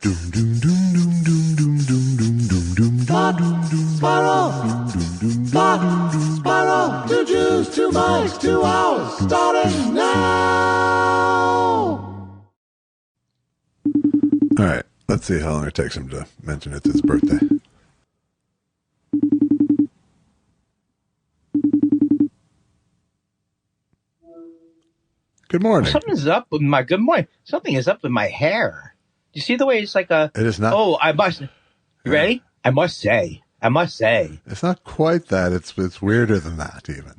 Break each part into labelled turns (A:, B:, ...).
A: Spiral, 2 Jews, 2 mics, 2 hours, starting now.
B: All right, let's see how long it takes him to mention it's his birthday. Good morning.
C: Something's up with my good morning. Something is up with my hair. Do you see the way it's like a?
B: It is not.
C: Oh, I must. You ready? I must say.
B: It's not quite that. It's weirder than that even.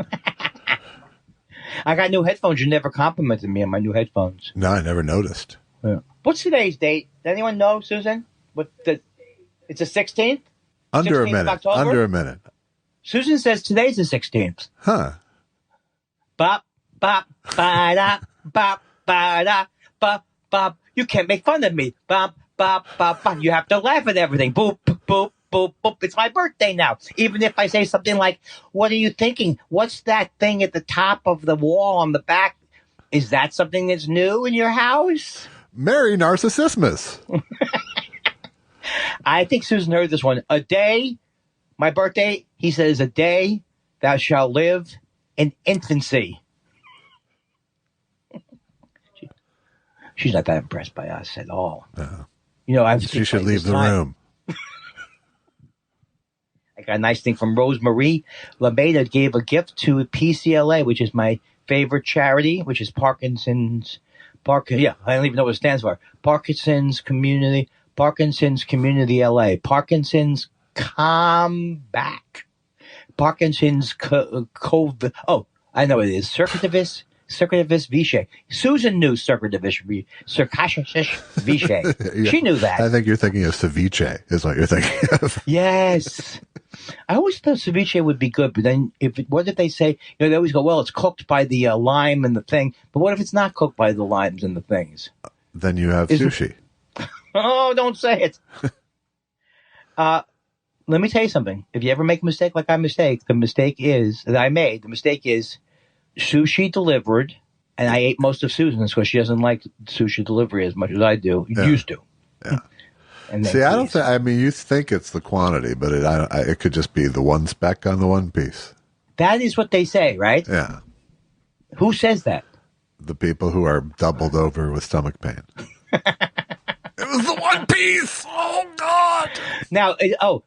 C: I got new headphones. You never complimented me on my new headphones.
B: No, I never noticed.
C: Yeah. What's today's date? Does anyone know, Susan? It's the 16th?
B: Under
C: 16th
B: a minute.
C: October?
B: Under a minute.
C: Susan says today's the 16th.
B: Huh.
C: Bop, bop, ba-da, bop, ba-da, bop, bop. You can't make fun of me. Bop, bop, bop, bop. You have to laugh at everything. Boop, boop, boop, boop. It's my birthday now. Even if I say something like, what are you thinking? What's that thing at the top of the wall on the back? Is that something that's new in your house?
B: Merry Narcissismus.
C: I think Susan heard this one. A day, my birthday, he says, a day thou shalt live in infancy. She's not that impressed by us at all.
B: No.
C: You know,
B: She should leave the room.
C: I got a nice thing from Rosemarie Lameda, gave a gift to PCLA, which is my favorite charity, which is Parkinson's. Yeah, I don't even know what it stands for. Parkinson's Community LA. Parkinson's Comeback. Parkinson's COVID. Oh, I know what it is. Circuitivus Vichy. Susan knew Circuitivus Vichy.
B: Yeah.
C: She knew that.
B: I think you're thinking of ceviche, is what you're thinking of.
C: Yes. I always thought ceviche would be good, but then what if they say, they always go, well, it's cooked by the lime and the thing, but what if it's not cooked by the limes and the things?
B: Then you have sushi.
C: Oh, don't say it. Let me tell you something. If you ever make a mistake like the mistake is sushi delivered, and I ate most of Susan's because she doesn't like sushi delivery as much as I do.
B: Yeah.
C: Used to.
B: Yeah.
C: See,
B: I don't think. I mean, you think it's the quantity, but it could just be the one speck on the one piece.
C: That is what they say, right?
B: Yeah.
C: Who says that?
B: The people who are doubled over with stomach pain. It was the one piece. Oh God!
C: Now,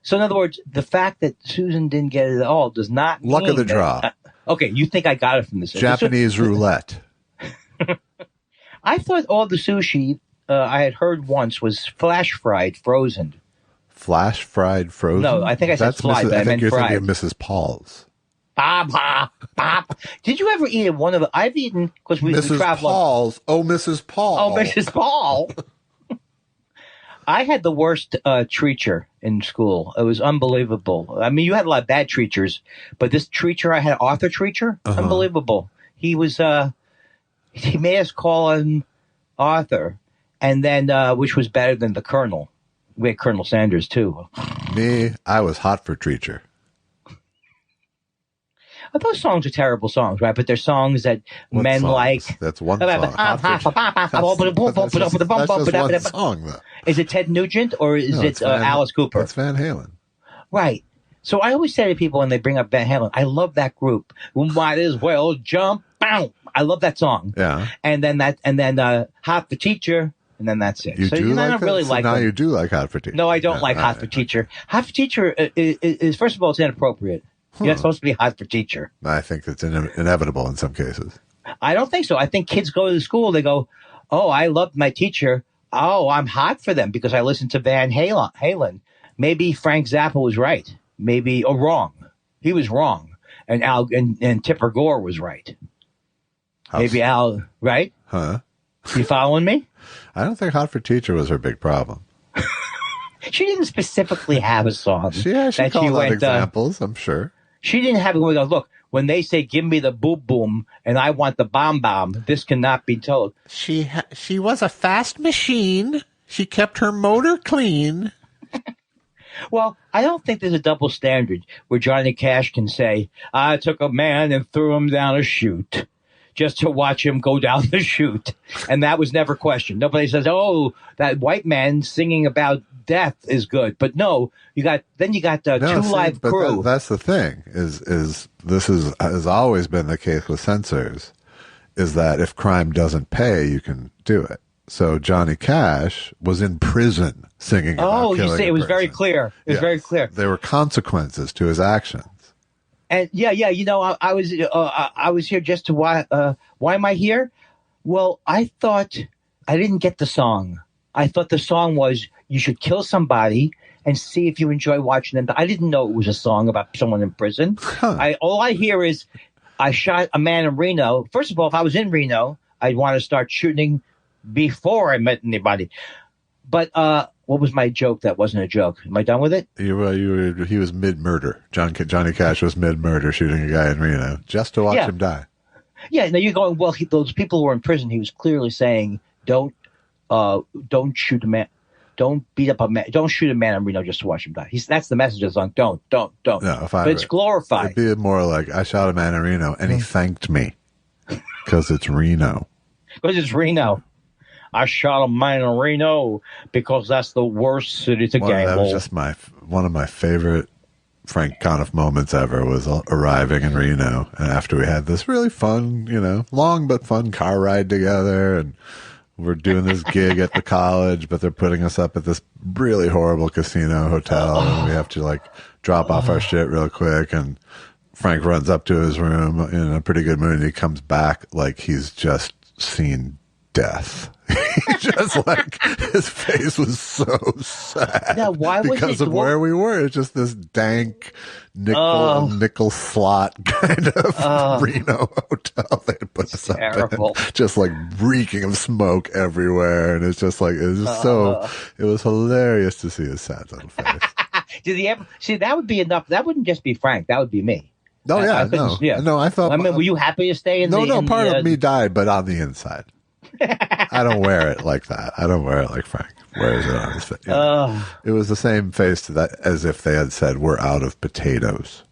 C: so in other words, the fact that Susan didn't get it at all does not
B: luck
C: mean
B: of the draw.
C: Okay, you think I got it from this
B: Japanese roulette?
C: I thought all the sushi I had heard once was flash fried, frozen.
B: Flash fried, frozen?
C: No, I think I said fried, but I meant
B: you're
C: fried.
B: thinking of Mrs. Paul's.
C: Bop, bop. Did you ever eat one of the? I've eaten because we travel.
B: Paul's. Oh, Mrs. Paul.
C: Oh, Mrs. Paul. I had the worst treacher in school. It was unbelievable. I mean, you had a lot of bad treachers, but this treacher I had, Arthur Treacher, unbelievable. He was, he made us call him Arthur, and then, which was better than the Colonel. We had Colonel Sanders, too.
B: Me, I was hot for Treacher.
C: Those songs are terrible songs, right? But they're songs that men
B: songs?
C: like.
B: That's one song. That's just one song, though.
C: Is it Ted Nugent or is it Alice Cooper?
B: It's Van Halen.
C: Right. So I always say to people when they bring up Van Halen, I love that group. We might as well jump out. I love that song.
B: Yeah.
C: And then Hot for Teacher, and then that's it.
B: You
C: so
B: do
C: I
B: like
C: don't
B: that?
C: really
B: so
C: like
B: now
C: them.
B: you do like Hot for Teacher.
C: No, I don't like Hot for Teacher. Hot for Teacher is first of all, it's inappropriate. You're not supposed to be hot for teacher.
B: I think it's inevitable in some cases.
C: I don't think so. I think kids go to school, they go, oh, I loved my teacher. Oh, I'm hot for them because I listened to Van Halen. Maybe Frank Zappa was right. Maybe, or wrong. He was wrong. And and Tipper Gore was right. Maybe Al, right?
B: Huh?
C: You following me?
B: I don't think Hot for Teacher was her big problem.
C: She didn't specifically have a song.
B: She called out examples, I'm sure.
C: She didn't have it where we go, look, when they say, give me the boom boom and I want the bomb bomb, this cannot be told.
D: She was a fast machine. She kept her motor clean.
C: Well, I don't think there's a double standard where Johnny Cash can say, I took a man and threw him down a chute. just to watch him go down the chute, and that was never questioned. Nobody says, "Oh, that white man singing about death is good," but no, you got Two Live Crew.
B: That's the thing. Is this has always been the case with censors, is that if crime doesn't pay, you can do it. So Johnny Cash was in prison singing about killing
C: you say it was
B: a person.
C: very clear. It was very clear.
B: There were consequences to his actions.
C: And I was here just to why am I here? Well, I thought I didn't get the song. I thought the song was you should kill somebody and see if you enjoy watching them. I didn't know it was a song about someone in prison.
B: Huh.
C: All I hear is I shot a man in Reno. First of all, if I was in Reno, I'd want to start shooting before I met anybody. But what was my joke that wasn't a joke? Am I done with it?
B: He was mid-murder. Johnny Cash was mid-murder shooting a guy in Reno just to watch him die.
C: Yeah, now you're going, well, those people who were in prison, he was clearly saying, don't shoot a man. Don't beat up a man. Don't shoot a man in Reno just to watch him die. That's the message of the song. Don't.
B: No,
C: but it's glorified.
B: It'd be more like, I shot a man in Reno and he thanked me because it's Reno.
C: Because it's Reno. I shot a man in Reno because that's the worst city to gamble.
B: That was just one of my favorite Frank Conniff moments ever was arriving in Reno. And after we had this really fun, long but fun car ride together, and we're doing this gig at the college, but they're putting us up at this really horrible casino hotel, and we have to drop off our shit real quick. And Frank runs up to his room in a pretty good mood, and he comes back like he's just seen death. Just his face was so sad.
C: Now, why was
B: because of where we were? It's just this dank nickel slot kind of Reno hotel they put us up in, just reeking of smoke everywhere, and it's just it was hilarious to see his sad little face.
C: Did he ever see? That would be enough. That wouldn't just be Frank. That would be me.
B: Oh no, I thought.
C: I mean, were you happy to stay in?
B: Part of me died, but on the inside. I don't wear it like that. I don't wear it like Frank wears it on his face. It was the same face to that as if they had said, "We're out of potatoes."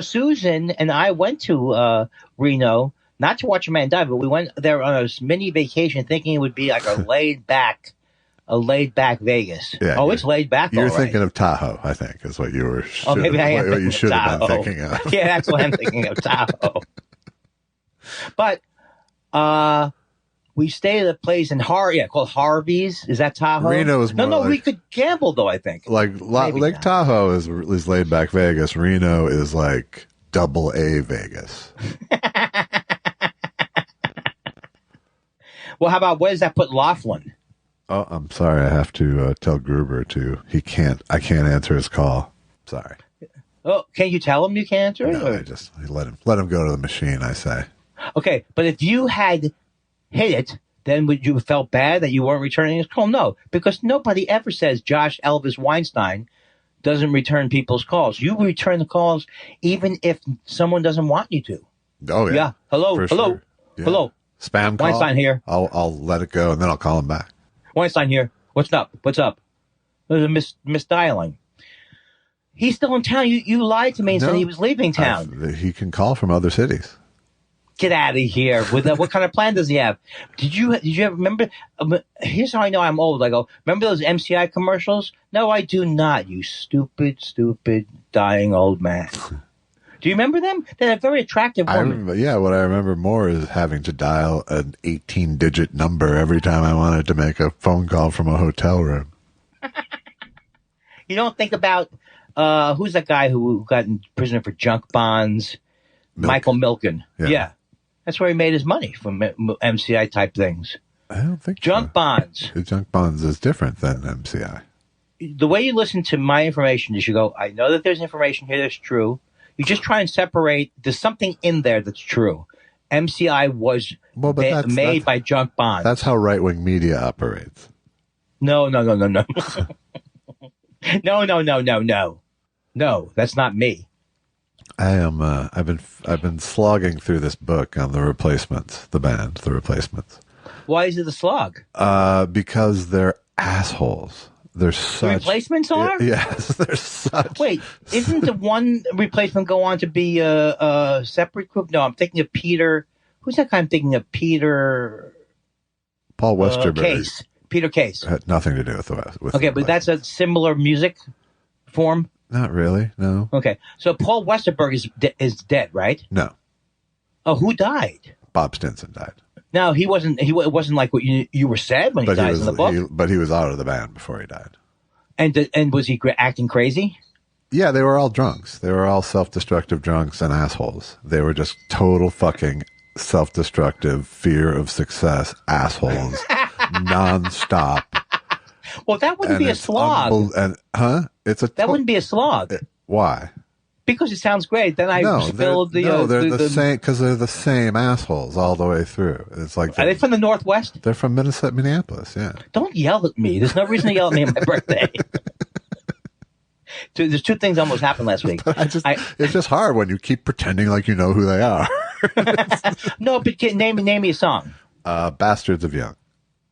C: Susan and I went to Reno, not to watch a man die, but we went there on a mini vacation thinking it would be like a laid back Vegas.
B: Yeah,
C: it's laid back.
B: You're thinking of Tahoe, I think, is what you were.
C: Maybe I am.
B: What you should have been thinking of.
C: Yeah, that's what I'm thinking of, Tahoe. But we stayed at a place in called Harvey's. Is that Tahoe?
B: Reno is more.
C: No, we could gamble though. I think
B: Lake Tahoe is laid back Vegas. Reno is like double A Vegas.
C: Well, how about where does that put Laughlin?
B: Oh, I'm sorry. I have to tell Gruber I can't answer his call. Sorry.
C: Oh, can't you tell him you can't answer it?
B: No, I just let him go to the machine. I say.
C: Okay, but if you had hit it, then would you have felt bad that you weren't returning his call? No, because nobody ever says Josh Elvis Weinstein doesn't return people's calls. You return the calls even if someone doesn't want you to.
B: Oh yeah.
C: Hello.
B: Sure. Yeah.
C: Hello.
B: Spam call.
C: Weinstein here.
B: I'll let it go and then I'll call him back.
C: Weinstein here. What's up? There's a misdialing. He's still in town. You lied to me and said he was leaving town.
B: He can call from other cities.
C: Get out of here. What kind of plan does he have? Did you ever remember? Here's how I know I'm old. I go, remember those MCI commercials? No, I do not. You stupid, dying old man. Do you remember them? They're a very attractive woman.
B: What I remember more is having to dial an 18-digit number every time I wanted to make a phone call from a hotel room.
C: You don't think about who's that guy who got in prison for junk bonds? Michael Milken. Yeah. That's where he made his money from MCI type things.
B: I don't think
C: junk bonds.
B: Junk bonds is different than MCI.
C: The way you listen to my information is you go, I know that there's information here that's true. You just try and separate. There's something in there that's true. MCI was made by junk bonds.
B: That's how right-wing media operates.
C: No. No, that's not me.
B: I am. I've been slogging through this book on the Replacements, the band, the Replacements.
C: Why is it a slog?
B: Because they're assholes. There's
C: The
B: such
C: Replacements are?
B: yes. There's such.
C: Wait, isn't the one replacement go on to be a separate group? No, I'm thinking of Peter. Who's that guy? I'm thinking of Peter
B: Paul Westerberg
C: Case. Peter Case.
B: had nothing to do with the West.
C: Okay, but that's a similar music form.
B: not really. No,
C: Okay, so Paul Westerberg is dead, right?
B: no.
C: Oh, who died?
B: Bob Stinson died,
C: No, he wasn't. It wasn't like what you were said when he
B: but he
C: dies
B: was
C: in the book.
B: but he was out of the band before he died.
C: And was he acting crazy?
B: Yeah, they were all drunks. They were all self-destructive drunks and assholes. They were just total fucking self-destructive, fear of success assholes, nonstop.
C: Well, that wouldn't be a slog.
B: That
C: Wouldn't be a slog
B: why?
C: because it sounds great. Then I spilled
B: they're the same because they're the same assholes all the way through. It's like
C: Are they from the Northwest?
B: they're from Minneapolis. Yeah.
C: Don't yell at me. There's no reason to yell at me on my birthday. There's two things almost happened last week.
B: It's just hard when you keep pretending like you know who they are.
C: No, but name me a song.
B: Bastards of Young.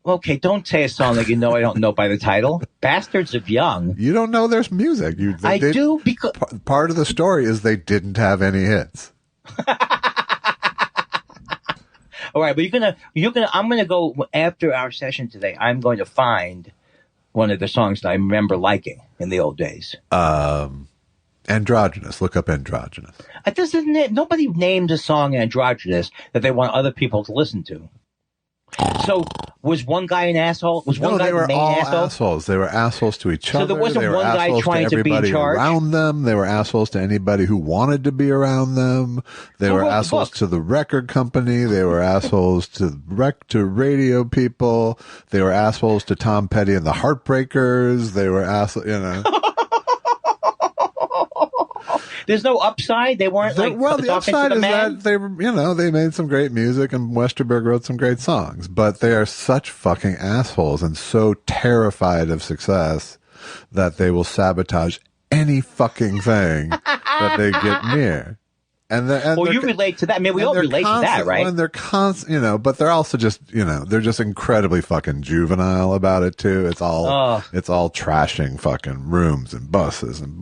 C: Okay, don't say a song that you know I don't know by the title. Bastards of Young.
B: You don't know there's music.
C: I do because
B: part of the story is they didn't have any hits.
C: all right, but I'm gonna go after our session today. I'm going to find one of the songs that I remember liking in the old days.
B: Androgynous. Look up Androgynous.
C: Nobody named a song Androgynous that they want other people to listen to. So was one guy an asshole? Was one guy the main asshole?
B: Assholes. They were assholes to each other.
C: So there wasn't one guy trying to be in charge?
B: Around them. They were assholes to anybody who wanted to be around them. They were assholes to the record company. They were assholes to radio people. They were assholes to Tom Petty and the Heartbreakers. They were assholes,
C: There's no upside. They weren't
B: the upside is that they were, they made some great music and Westerberg wrote some great songs, but they are such fucking assholes and so terrified of success that they will sabotage any fucking thing that they get near.
C: You relate to that. I mean, we all relate to that, right?
B: And they're constant, but they're also just, they're just incredibly fucking juvenile about it too. It's all trashing fucking rooms and buses and,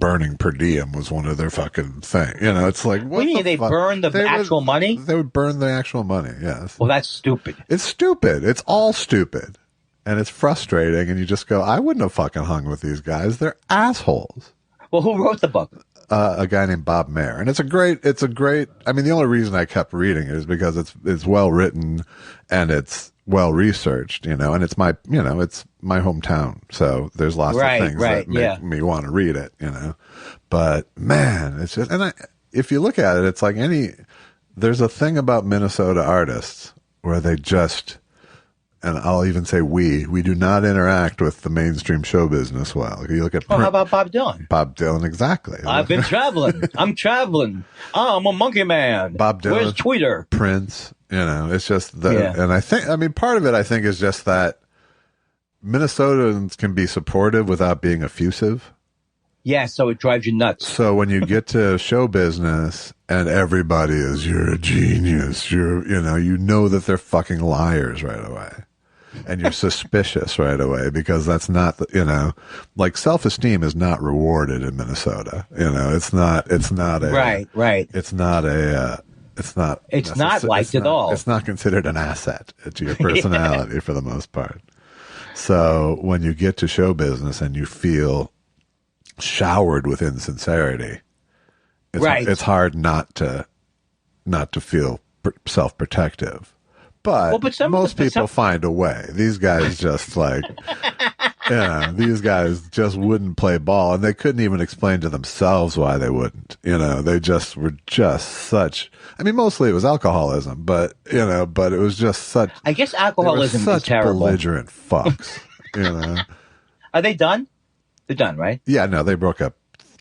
B: burning per diem was one of their fucking thing. It's like, what do you mean
C: they burn the actual money?
B: They would burn the actual money. Yes.
C: Well, that's stupid.
B: It's stupid. It's all stupid. And it's frustrating. And you just go, I wouldn't have fucking hung with these guys. They're assholes.
C: Well, who wrote the book?
B: A guy named Bob Mayer. And it's a great, I mean, the only reason I kept reading it is because it's well written and it's well researched, and it's my, it's my hometown. So there's lots of things that make me want to read it, but man, it's just, if you look at it, it's like there's a thing about Minnesota artists where they just, and I'll even say we do not interact with the mainstream show business well. If you look at
C: how about Bob Dylan?
B: Bob Dylan, exactly.
C: I've been traveling. I'm traveling. I'm a monkey man.
B: Bob Dylan.
C: Where's Tweeter?
B: Prince. It's just and part of it I think is just that Minnesotans can be supportive without being effusive.
C: Yeah, so it drives you nuts.
B: So when you get to show business and everybody is, you're a genius, you know that they're fucking liars right away. And you're suspicious right away because that's not, like self-esteem is not rewarded in Minnesota. It's not a,
C: right.
B: It's not
C: liked at all.
B: It's not considered an asset to your personality for the most part. So when you get to show business and you feel showered with insincerity, it's hard not to feel self-protective. But most people find a way. These guys just these guys just wouldn't play ball, and they couldn't even explain to themselves why they wouldn't. They just were just such. I mean, mostly it was alcoholism, but but it was just such.
C: I guess alcoholism is terrible.
B: Belligerent fucks.
C: Are they done? They're done, right?
B: Yeah, no, they broke up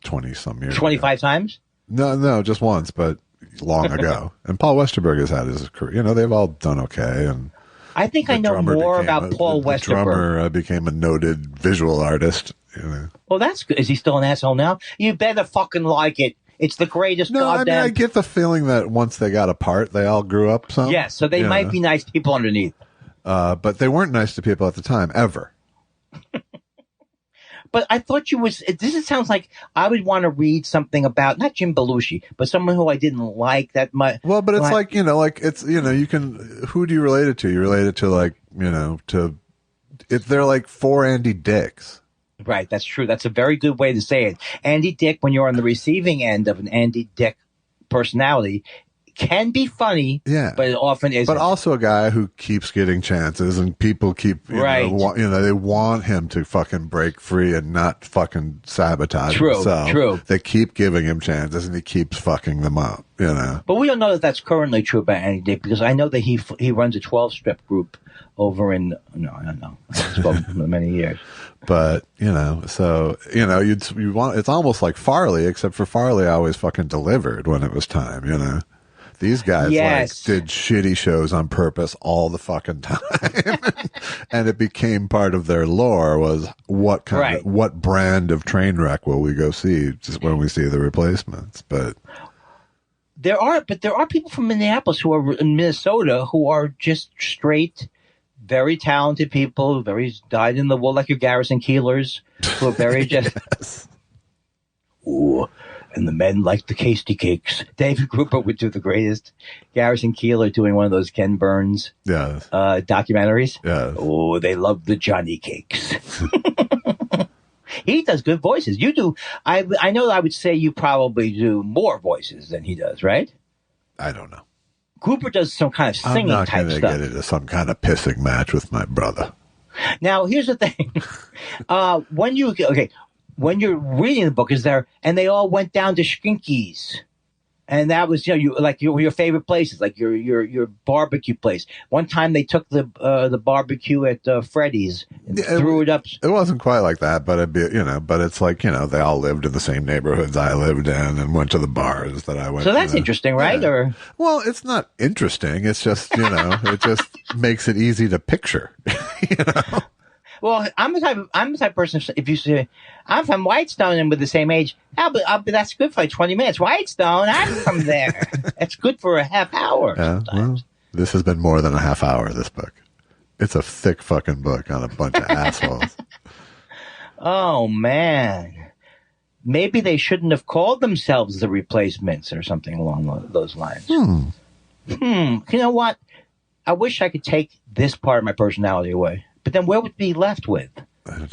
B: 20-some years
C: 25 times?
B: No, just once, but long ago. And Paul Westerberg has had his career. They've all done okay. And
C: I think I know more about Paul Westerberg. The drummer
B: became a noted visual artist.
C: Well, that's good. Is he still an asshole now? You better fucking like it. It's the greatest goddamn...
B: I get the feeling that once they got apart, they all grew up some.
C: Yes, so they might be nice people underneath.
B: But they weren't nice to people at the time, ever.
C: But I thought you was. Sounds like I would want to read something about not Jim Belushi, but someone who I didn't like that much.
B: Well, but it's like, like it's, you can, who do you relate it to? You relate it to like, they're like four Andy Dicks.
C: Right, that's true. That's a very good way to say it. Andy Dick, when you're on the receiving end of an Andy Dick personality, can be funny,
B: yeah,
C: but it often isn't.
B: But also a guy who keeps getting chances, and people keep, they want him to fucking break free and not fucking sabotage himself.
C: True.
B: They keep giving him chances, and he keeps fucking them up.
C: But we don't know that that's currently true about Andy Dick, because I know that he runs a 12-strip group over in. No, I don't know. I haven't spoken to him in many years.
B: But so you want. It's almost like Farley, except for Farley always fucking delivered when it was time. These guys did shitty shows on purpose all the fucking time, and it became part of their lore. Was what brand of train wreck will we go see just when we see the replacements? But
C: there are people from Minneapolis who are in Minnesota who are just straight, very talented people, very dyed in the wool, like your Garrison Keillors, who are very just.
B: Yes.
C: Ooh. And the men like the Casey cakes. David Gruber would do the greatest. Garrison Keillor doing one of those Ken Burns documentaries.
B: Yes.
C: Oh, they love the Johnny cakes. He does good voices. You do. I know I would say you probably do more voices than he does, right?
B: I don't know.
C: Gruber does some kind of singing type stuff. I'm not going to get into
B: some kind of pissing match with my brother.
C: Now, here's the thing. When you're reading the book, and they all went down to Skinky's, and that was your favorite places, like your barbecue place. One time they took the barbecue at Freddy's and threw it up.
B: It wasn't quite like that, but but it's like they all lived in the same neighborhoods I lived in and went to the bars that I went.
C: So that's interesting, right?
B: Yeah.
C: Or
B: it's not interesting. It's just it just makes it easy to picture.
C: Well, I'm the type of person. If you say I'm from Whitestone and we're the same age, that's good for like 20 minutes. Whitestone, I'm from there. It's good for a half hour.
B: Yeah, well, this has been more than a half hour. This book, it's a thick fucking book on a bunch of assholes.
C: Oh man, maybe they shouldn't have called themselves the Replacements or something along those lines. You know what? I wish I could take this part of my personality away. But then where would be left with?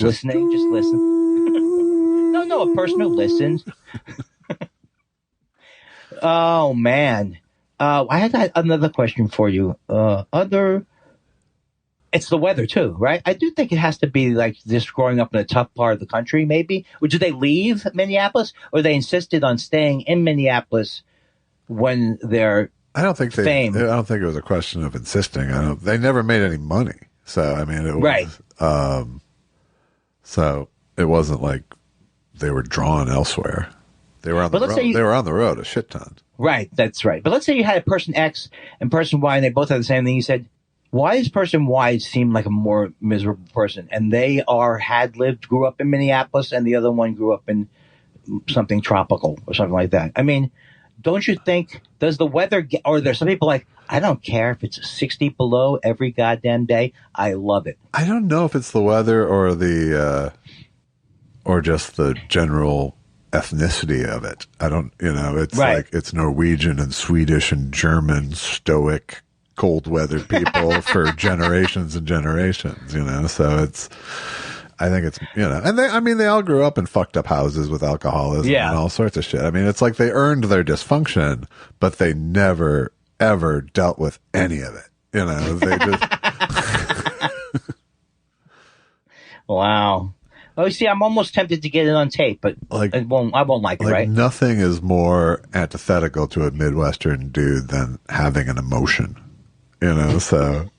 C: Listening? Just listen. No, a person who listens. Oh, man. I had another question for you. It's the weather, too, right? I do think it has to be like this growing up in a tough part of the country, maybe. Or did they leave Minneapolis? Or they insisted on staying in Minneapolis when they're famed?
B: I don't think it was a question of insisting. They never made any money. So, I mean, it was,
C: right.
B: So it wasn't like they were drawn elsewhere. They were on the road. They were on the road a shit ton.
C: Right. That's right. But let's say you had a person X and person Y and they both had the same thing. You said, why does person Y seem like a more miserable person? And they grew up in Minneapolis, and the other one grew up in something tropical or something like that. I mean, don't you think, does the weather, or there's some people like, I don't care if it's 60 below every goddamn day. I love it.
B: I don't know if it's the weather or or just the general ethnicity of it. I don't, it's like it's Norwegian and Swedish and German, stoic, cold weather people for generations and generations, so I think it's, and they all grew up in fucked up houses with alcoholism and all sorts of shit. I mean, it's like they earned their dysfunction, but they never, ever dealt with any of it. They just.
C: Wow. Oh, see, I'm almost tempted to get it on tape, but I won't like it, right?
B: Nothing is more antithetical to a Midwestern dude than having an emotion, so.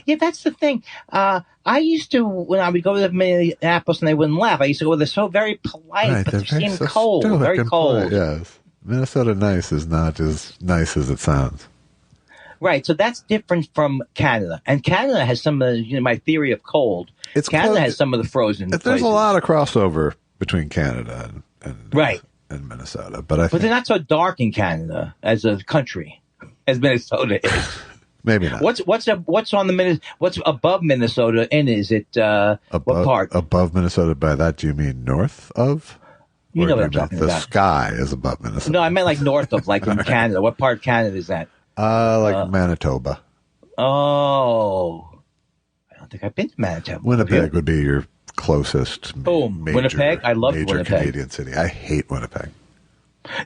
C: Yeah, that's the thing. I used to, when I would go to Minneapolis and they wouldn't laugh, I used to go, they're so very polite, but they seem cold, very cold.
B: Polite, yes. Minnesota nice is not as nice as it sounds.
C: Right, so that's different from Canada. And Canada has some of my theory of cold. Canada has some of the frozen
B: There's
C: places.
B: a lot of crossover between Canada and Minnesota. But they're
C: not so dark in Canada as a country, as Minnesota is.
B: Maybe not.
C: What's above Minnesota? And is it what part?
B: Above Minnesota? By that, do you mean north of?
C: You know what I'm
B: mean
C: talking
B: the
C: about.
B: sky is above Minnesota.
C: No, I meant like north of, like in Canada. What part of Canada is that?
B: Manitoba.
C: Oh, I don't think I've been to Manitoba.
B: Winnipeg would be your closest.
C: Winnipeg. I love
B: major
C: Winnipeg.
B: Canadian city. I hate Winnipeg.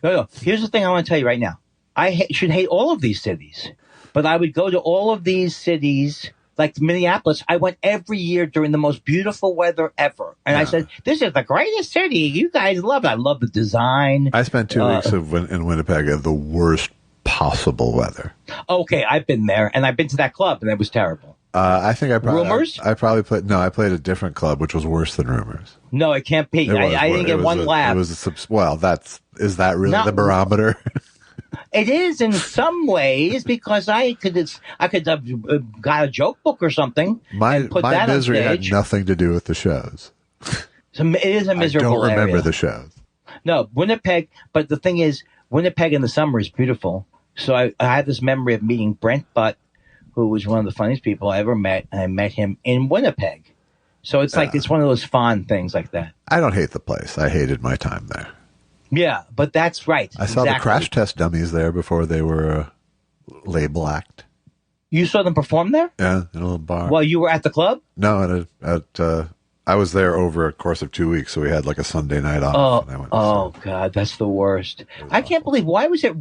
C: No. Here's the thing I want to tell you right now. I should hate all of these cities, but I would go to all of these cities. Like Minneapolis, I went every year during the most beautiful weather ever. And I said, this is the greatest city. You guys love it. I love the design.
B: I spent 2 weeks in Winnipeg at the worst possible weather.
C: Okay, I've been there, and I've been to that club, and it was terrible.
B: I think I probably...
C: Rumors?
B: I probably played... No, I played a different club, which was worse than Rumors.
C: No, it can't be. I didn't get one laugh.
B: Is that really the barometer?
C: It is in some ways because I could have got a joke book or something.
B: My misery
C: had
B: nothing to do with the shows.
C: So it is a miserable
B: I don't remember
C: area.
B: the shows.
C: No, Winnipeg. But the thing is, Winnipeg in the summer is beautiful. So I had this memory of meeting Brent Butt, who was one of the funniest people I ever met. And I met him in Winnipeg. So it's like it's one of those fond things like that.
B: I don't hate the place. I hated my time there.
C: Yeah, but that's right.
B: I saw the Crash Test Dummies there before they were a label act.
C: You saw them perform there?
B: Yeah, in a little bar.
C: Well, you were at the club?
B: No, I was there over a course of 2 weeks, so we had like a Sunday night off.
C: God, that's the worst. I can't believe, why was it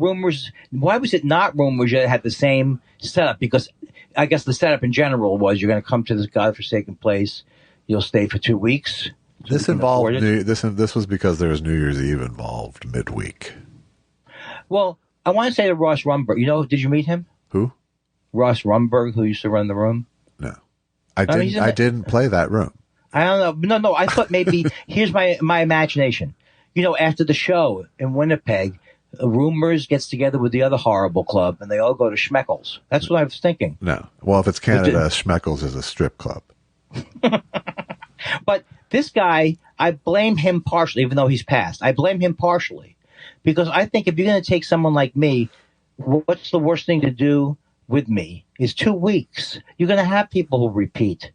C: not Rumors that had the same setup? Because I guess the setup in general was you're going to come to this godforsaken place, you'll stay for 2 weeks.
B: This involved this was because there was New Year's Eve involved midweek.
C: Well, I want to say to Ross Rumberg, did you meet him?
B: Who?
C: Ross Rumberg, who used to run the room.
B: No, I didn't play that room.
C: I don't know. No. I thought maybe here's my imagination. After the show in Winnipeg, Rumors gets together with the other horrible club, and they all go to Schmeckles. That's what I was thinking.
B: No. Well, if it's Canada, Schmeckles is a strip club.
C: But this guy, I blame him partially, even though he's passed. I blame him partially because I think if you're going to take someone like me, what's the worst thing to do with me is 2 weeks. You're going to have people who repeat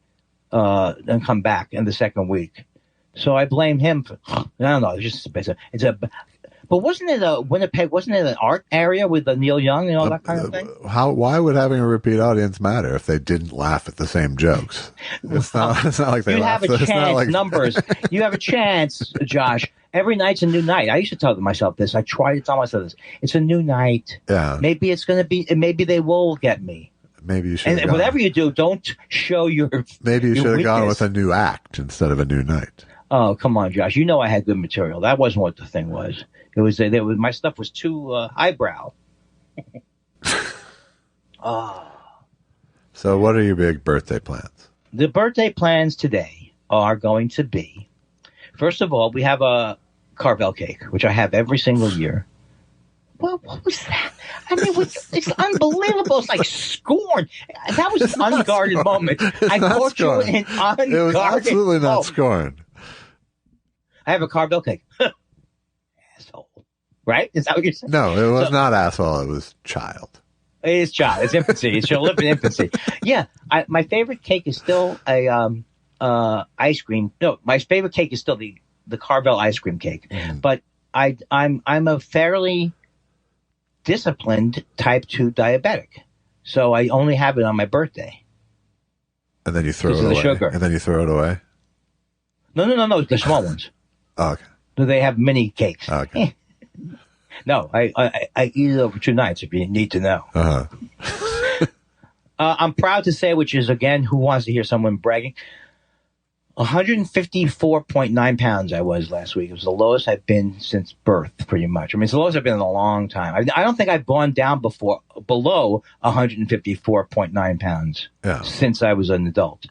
C: and come back in the second week. So I blame him for, I don't know, but wasn't it Winnipeg, wasn't it an art area with Neil Young and all that kind of thing?
B: Why would having a repeat audience matter if they didn't laugh at the same jokes? It's not like they laugh.
C: You have a chance, numbers. You have a chance, Josh. Every night's a new night. I used to tell myself this. I try to tell myself this. It's a new night.
B: Yeah.
C: Maybe it's going to be, maybe they will get me.
B: Maybe you should.
C: And whatever you do, don't show your.
B: Maybe you should have gone
C: weakness.
B: with a new act instead of a new night.
C: Oh, come on, Josh. I had good material. That wasn't what the thing was. It was my stuff was too highbrow.
B: So what are your big birthday plans?
C: The birthday plans today are going to be, first of all, we have a Carvel cake, which I have every single year. Well, what was that? I mean, it's unbelievable. It's like scorn. That was an unguarded moment. I caught you in unguarded.
B: It was absolutely not scorn.
C: I have a Carvel cake. Asshole. Right? Is that what you're saying?
B: No, it was not asshole. It was child.
C: It is child. It's infancy. It should live in infancy. Yeah. My favorite cake is still a ice cream. No, my favorite cake is still the Carvel ice cream cake. Mm. But I'm a fairly disciplined type 2 diabetic. So I only have it on my birthday.
B: And then you throw it away.
C: Sugar.
B: And then you throw it away?
C: No. The small ones.
B: Oh, okay.
C: They have mini cakes.
B: Oh, okay.
C: No, I eat it over 2 nights if you need to know.
B: Uh-huh.
C: I'm proud to say, which is, again, who wants to hear someone bragging? 154.9 pounds I was last week. It was the lowest I've been since birth, pretty much. I mean, it's the lowest I've been in a long time. I don't think I've gone down below 154.9 pounds since I was an adult.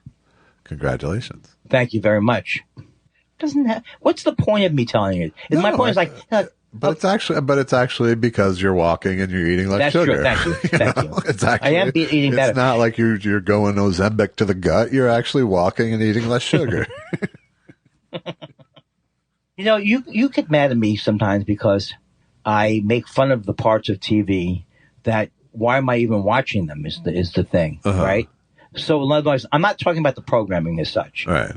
B: Congratulations.
C: Thank you very much. What's the point of me telling you? My point is like...
B: But it's actually because you're walking and you're eating less sugar.
C: That's true. Thank you.
B: It's actually,
C: I am eating better.
B: It's not like you're going Ozempic to the gut. You're actually walking and eating less sugar.
C: You get mad at me sometimes because I make fun of the parts of TV that why am I even watching them? Is the thing, right? So in other words, I'm not talking about the programming as such.
B: Right.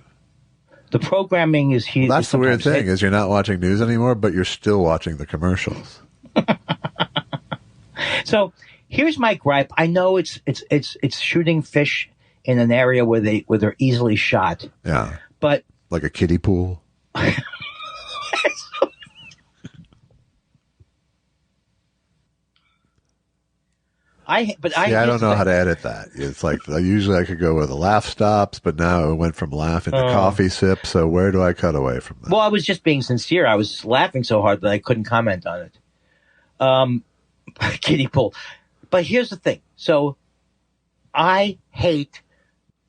C: The programming is here.
B: That's the weird thing is you're not watching news anymore, but you're still watching the commercials.
C: So here's my gripe. I know it's shooting fish in an area where they're easily shot.
B: Yeah.
C: But
B: like a kiddie pool. I don't know how to edit that. It's like usually I could go where the laugh stops, but now it went from laughing to coffee sip. So where do I cut away from that?
C: Well, I was just being sincere. I was laughing so hard that I couldn't comment on it. Kiddie pool. But here's the thing. So I hate.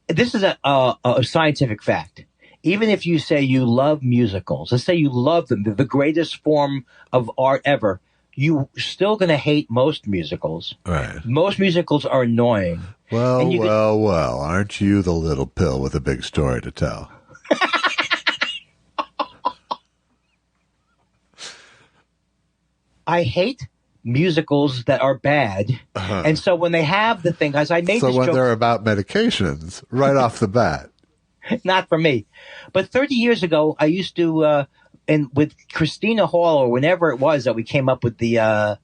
C: This is a scientific fact. Even if you say you love musicals, let's say you love them, they're the greatest form of art ever. You're still going to hate most musicals.
B: Right.
C: Most musicals are annoying.
B: Well, aren't you the little pill with a big story to tell?
C: I hate musicals that are bad. And so when they have the thing, as I made this joke.
B: So when they're about medications, right off the bat.
C: Not for me. But 30 years ago, I used to... and with Christina Hall, or whenever it was that we came up with the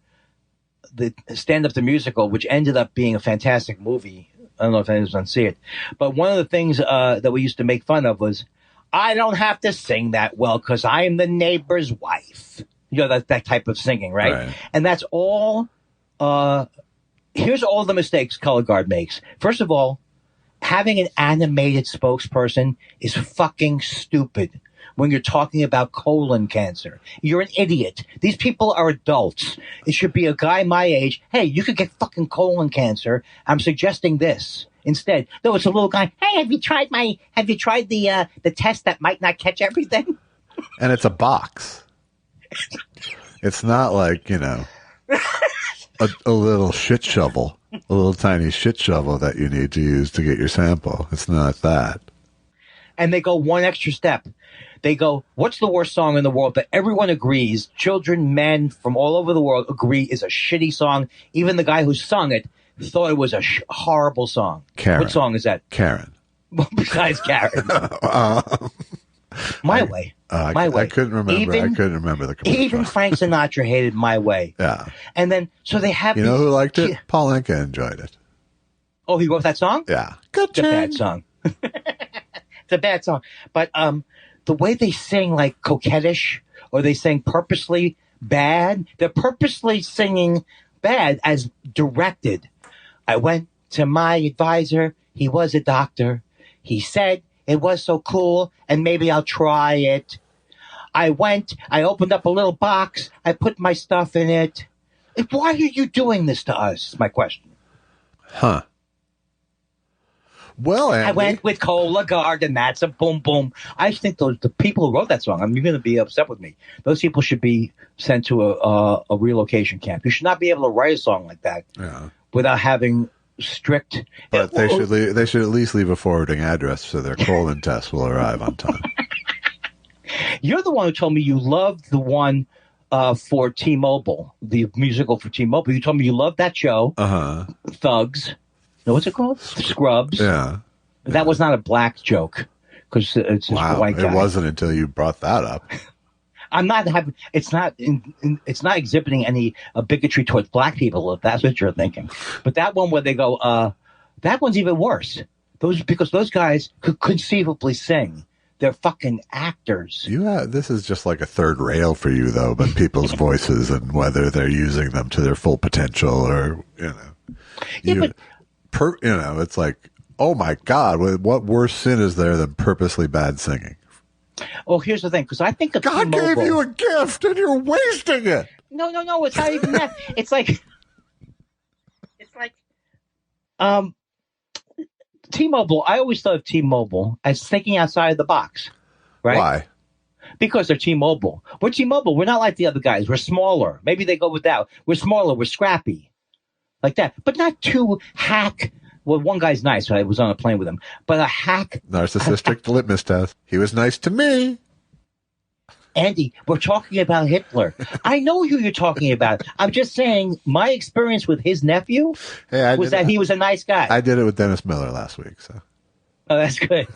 C: Stand Up the Musical, which ended up being a fantastic movie. I don't know if anyone's going to see it. But one of the things that we used to make fun of was, I don't have to sing that well because I am the neighbor's wife. You know, that type of singing, right? And that's all. Here's all the mistakes Color Guard makes. First of all, having an animated spokesperson is fucking stupid. When you're talking about colon cancer, you're an idiot. These people are adults. It should be a guy my age. Hey, you could get fucking colon cancer. I'm suggesting this instead. No, it's a little guy. Hey, have you tried the test that might not catch everything?
B: And it's a box. It's not like, a little shit shovel, a little tiny shit shovel that you need to use to get your sample. It's not that.
C: And they go one extra step. They go, what's the worst song in the world that everyone agrees, children, men from all over the world agree is a shitty song? Even the guy who sung it thought it was a horrible song.
B: Karen.
C: What song is that?
B: Karen.
C: Besides Karen. My Way. My Way.
B: I couldn't remember the commercial.
C: Even Frank Sinatra hated My Way.
B: Yeah.
C: And then, so they have...
B: You know who liked it? Paul Anka enjoyed it.
C: Oh, he wrote that song?
B: Yeah.
C: It's a bad song. It's a bad song. But the way they sing like coquettish, or they sing purposely bad, they're purposely singing bad as directed. I went to my advisor. He was a doctor. He said it was so cool and maybe I'll try it. I opened up a little box. I put my stuff in it. Why are you doing this to us? Is my question.
B: Huh. Well, Andy.
C: I went with Cola Guard, and that's a boom boom. I think the people who wrote that song, you're going to be upset with me. Those people should be sent to a relocation camp. You should not be able to write a song like that without having strict.
B: But they should at least leave a forwarding address so their colon test will arrive on time.
C: You're the one who told me you loved the one for T-Mobile, the musical for T-Mobile. You told me you loved that show. Thugs. No, what's it called? Scrubs.
B: Yeah.
C: That was not a black joke because it's just a white guy.
B: It wasn't until you brought that up.
C: I'm not having. It's not exhibiting any bigotry towards black people. If that's what you're thinking. But that one where they go, that one's even worse. Because those guys could conceivably sing. They're fucking actors.
B: This is just like a third rail for you, though. But people's voices and whether they're using them to their full potential, or it's like, oh my God, what worse sin is there than purposely bad singing?
C: Oh, here's the thing, because I think of
B: God
C: T-Mobile,
B: gave you a gift and you're wasting it.
C: No, it's not even that. It's like T-Mobile. I always thought of T-Mobile as thinking outside of the box, right?
B: Why?
C: Because they're T-Mobile. We're T-Mobile. We're not like the other guys. We're smaller. Maybe they go with that. We're smaller. We're scrappy. Like that, but not too hack. Well, one guy's nice. I was on a plane with him, but a hack.
B: Narcissistic litmus test. He was nice to me.
C: Andy, we're talking about Hitler. I know who you're talking about. I'm just saying my experience with his nephew was that he was a nice guy.
B: I did it with Dennis Miller last week. So.
C: Oh, that's good.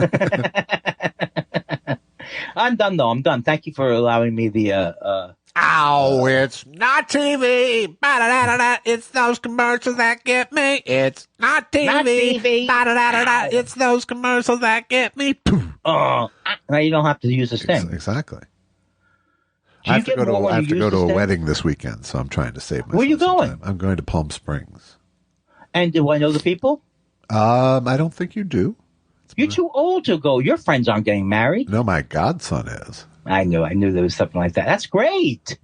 C: I'm done, though. I'm done. Thank you for allowing me the...
D: Ow, it's not TV. Ba-da-da-da-da. It's those commercials that get me. It's not TV.
C: Not TV.
D: Ba-da-da-da-da. It's those commercials that get me.
C: now you don't have to use this thing.
B: Exactly.
C: Do
B: I
C: you
B: have to
C: get
B: go to,
C: more when
B: I
C: you
B: have to
C: use
B: go to
C: this
B: a
C: thing?
B: wedding this weekend, so I'm trying to save myself.
C: Where are you
B: some
C: going?
B: time. I'm going to Palm Springs.
C: And do I know the people?
B: I don't think you do.
C: You're too old to go. Your friends aren't getting married.
B: No, my godson is.
C: I knew there was something like that. That's great.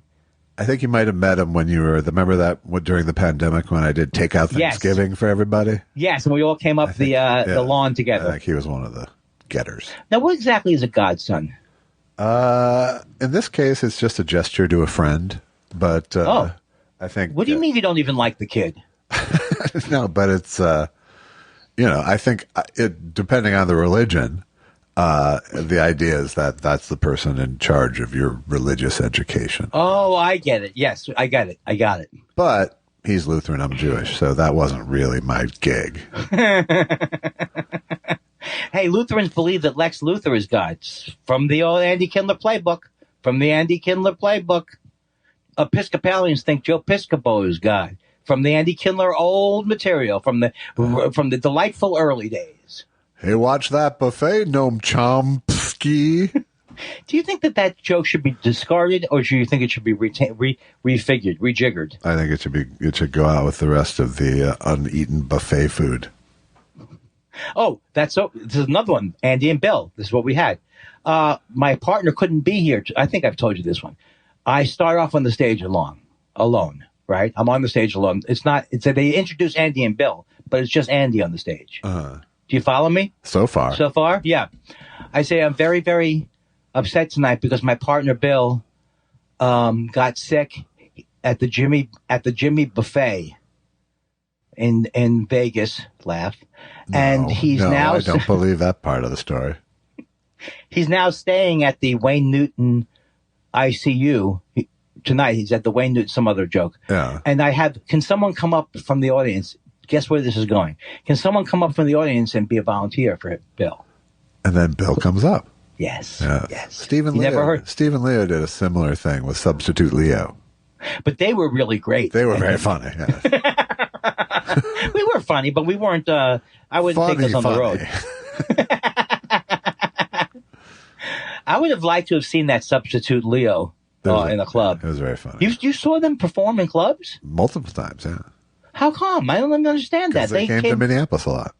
B: I think you might have met him when you were. Remember that during the pandemic when I did takeout Thanksgiving for everybody?
C: Yes, and we all came up the lawn together.
B: I think he was one of the getters.
C: Now, what exactly is a godson?
B: In this case, it's just a gesture to a friend. But I think.
C: What do you mean you don't even like the kid?
B: No, but it's. I think depending on the religion. The idea is that that's the person in charge of your religious education.
C: Oh, I get it. Yes, I got it.
B: But he's Lutheran, I'm Jewish, so that wasn't really my gig.
C: Hey, Lutherans believe that Lex Luthor is God. From the old Andy Kindler playbook. Episcopalians think Joe Piscopo is God. From the Andy Kindler old material, from the delightful early days.
B: Hey, watch that buffet, Noam Chomsky.
C: Do you think that joke should be discarded, or do you think it should be refigured, rejiggered?
B: I think it should go out with the rest of the uneaten buffet food.
C: Oh, this is another one. Andy and Bill. This is what we had. My partner couldn't be here. I think I've told you this one. I start off on the stage alone, right? I'm on the stage alone. They introduce Andy and Bill, but it's just Andy on the stage. Do you follow me?
B: So far?
C: Yeah. I say I'm very, very upset tonight because my partner Bill got sick at the Jimmy buffet in Vegas. Laugh. And I don't believe that part of the story. He's now staying at the Wayne Newton ICU tonight. He's at the Wayne Newton, some other joke.
B: Yeah.
C: And can someone come up from the audience? Guess where this is going? Can someone come up from the audience and be a volunteer for Bill?
B: And then Bill comes up.
C: Yes. Yes.
B: Stephen Leo did a similar thing with Substitute Leo.
C: But they were really great.
B: They were very funny. Yeah.
C: We were funny, but we weren't. I wouldn't take us on the road. I would have liked to have seen that Substitute Leo in the club.
B: It was very funny.
C: You saw them perform in clubs?
B: Multiple times, yeah.
C: How come? I don't understand that.
B: They came to Minneapolis a lot.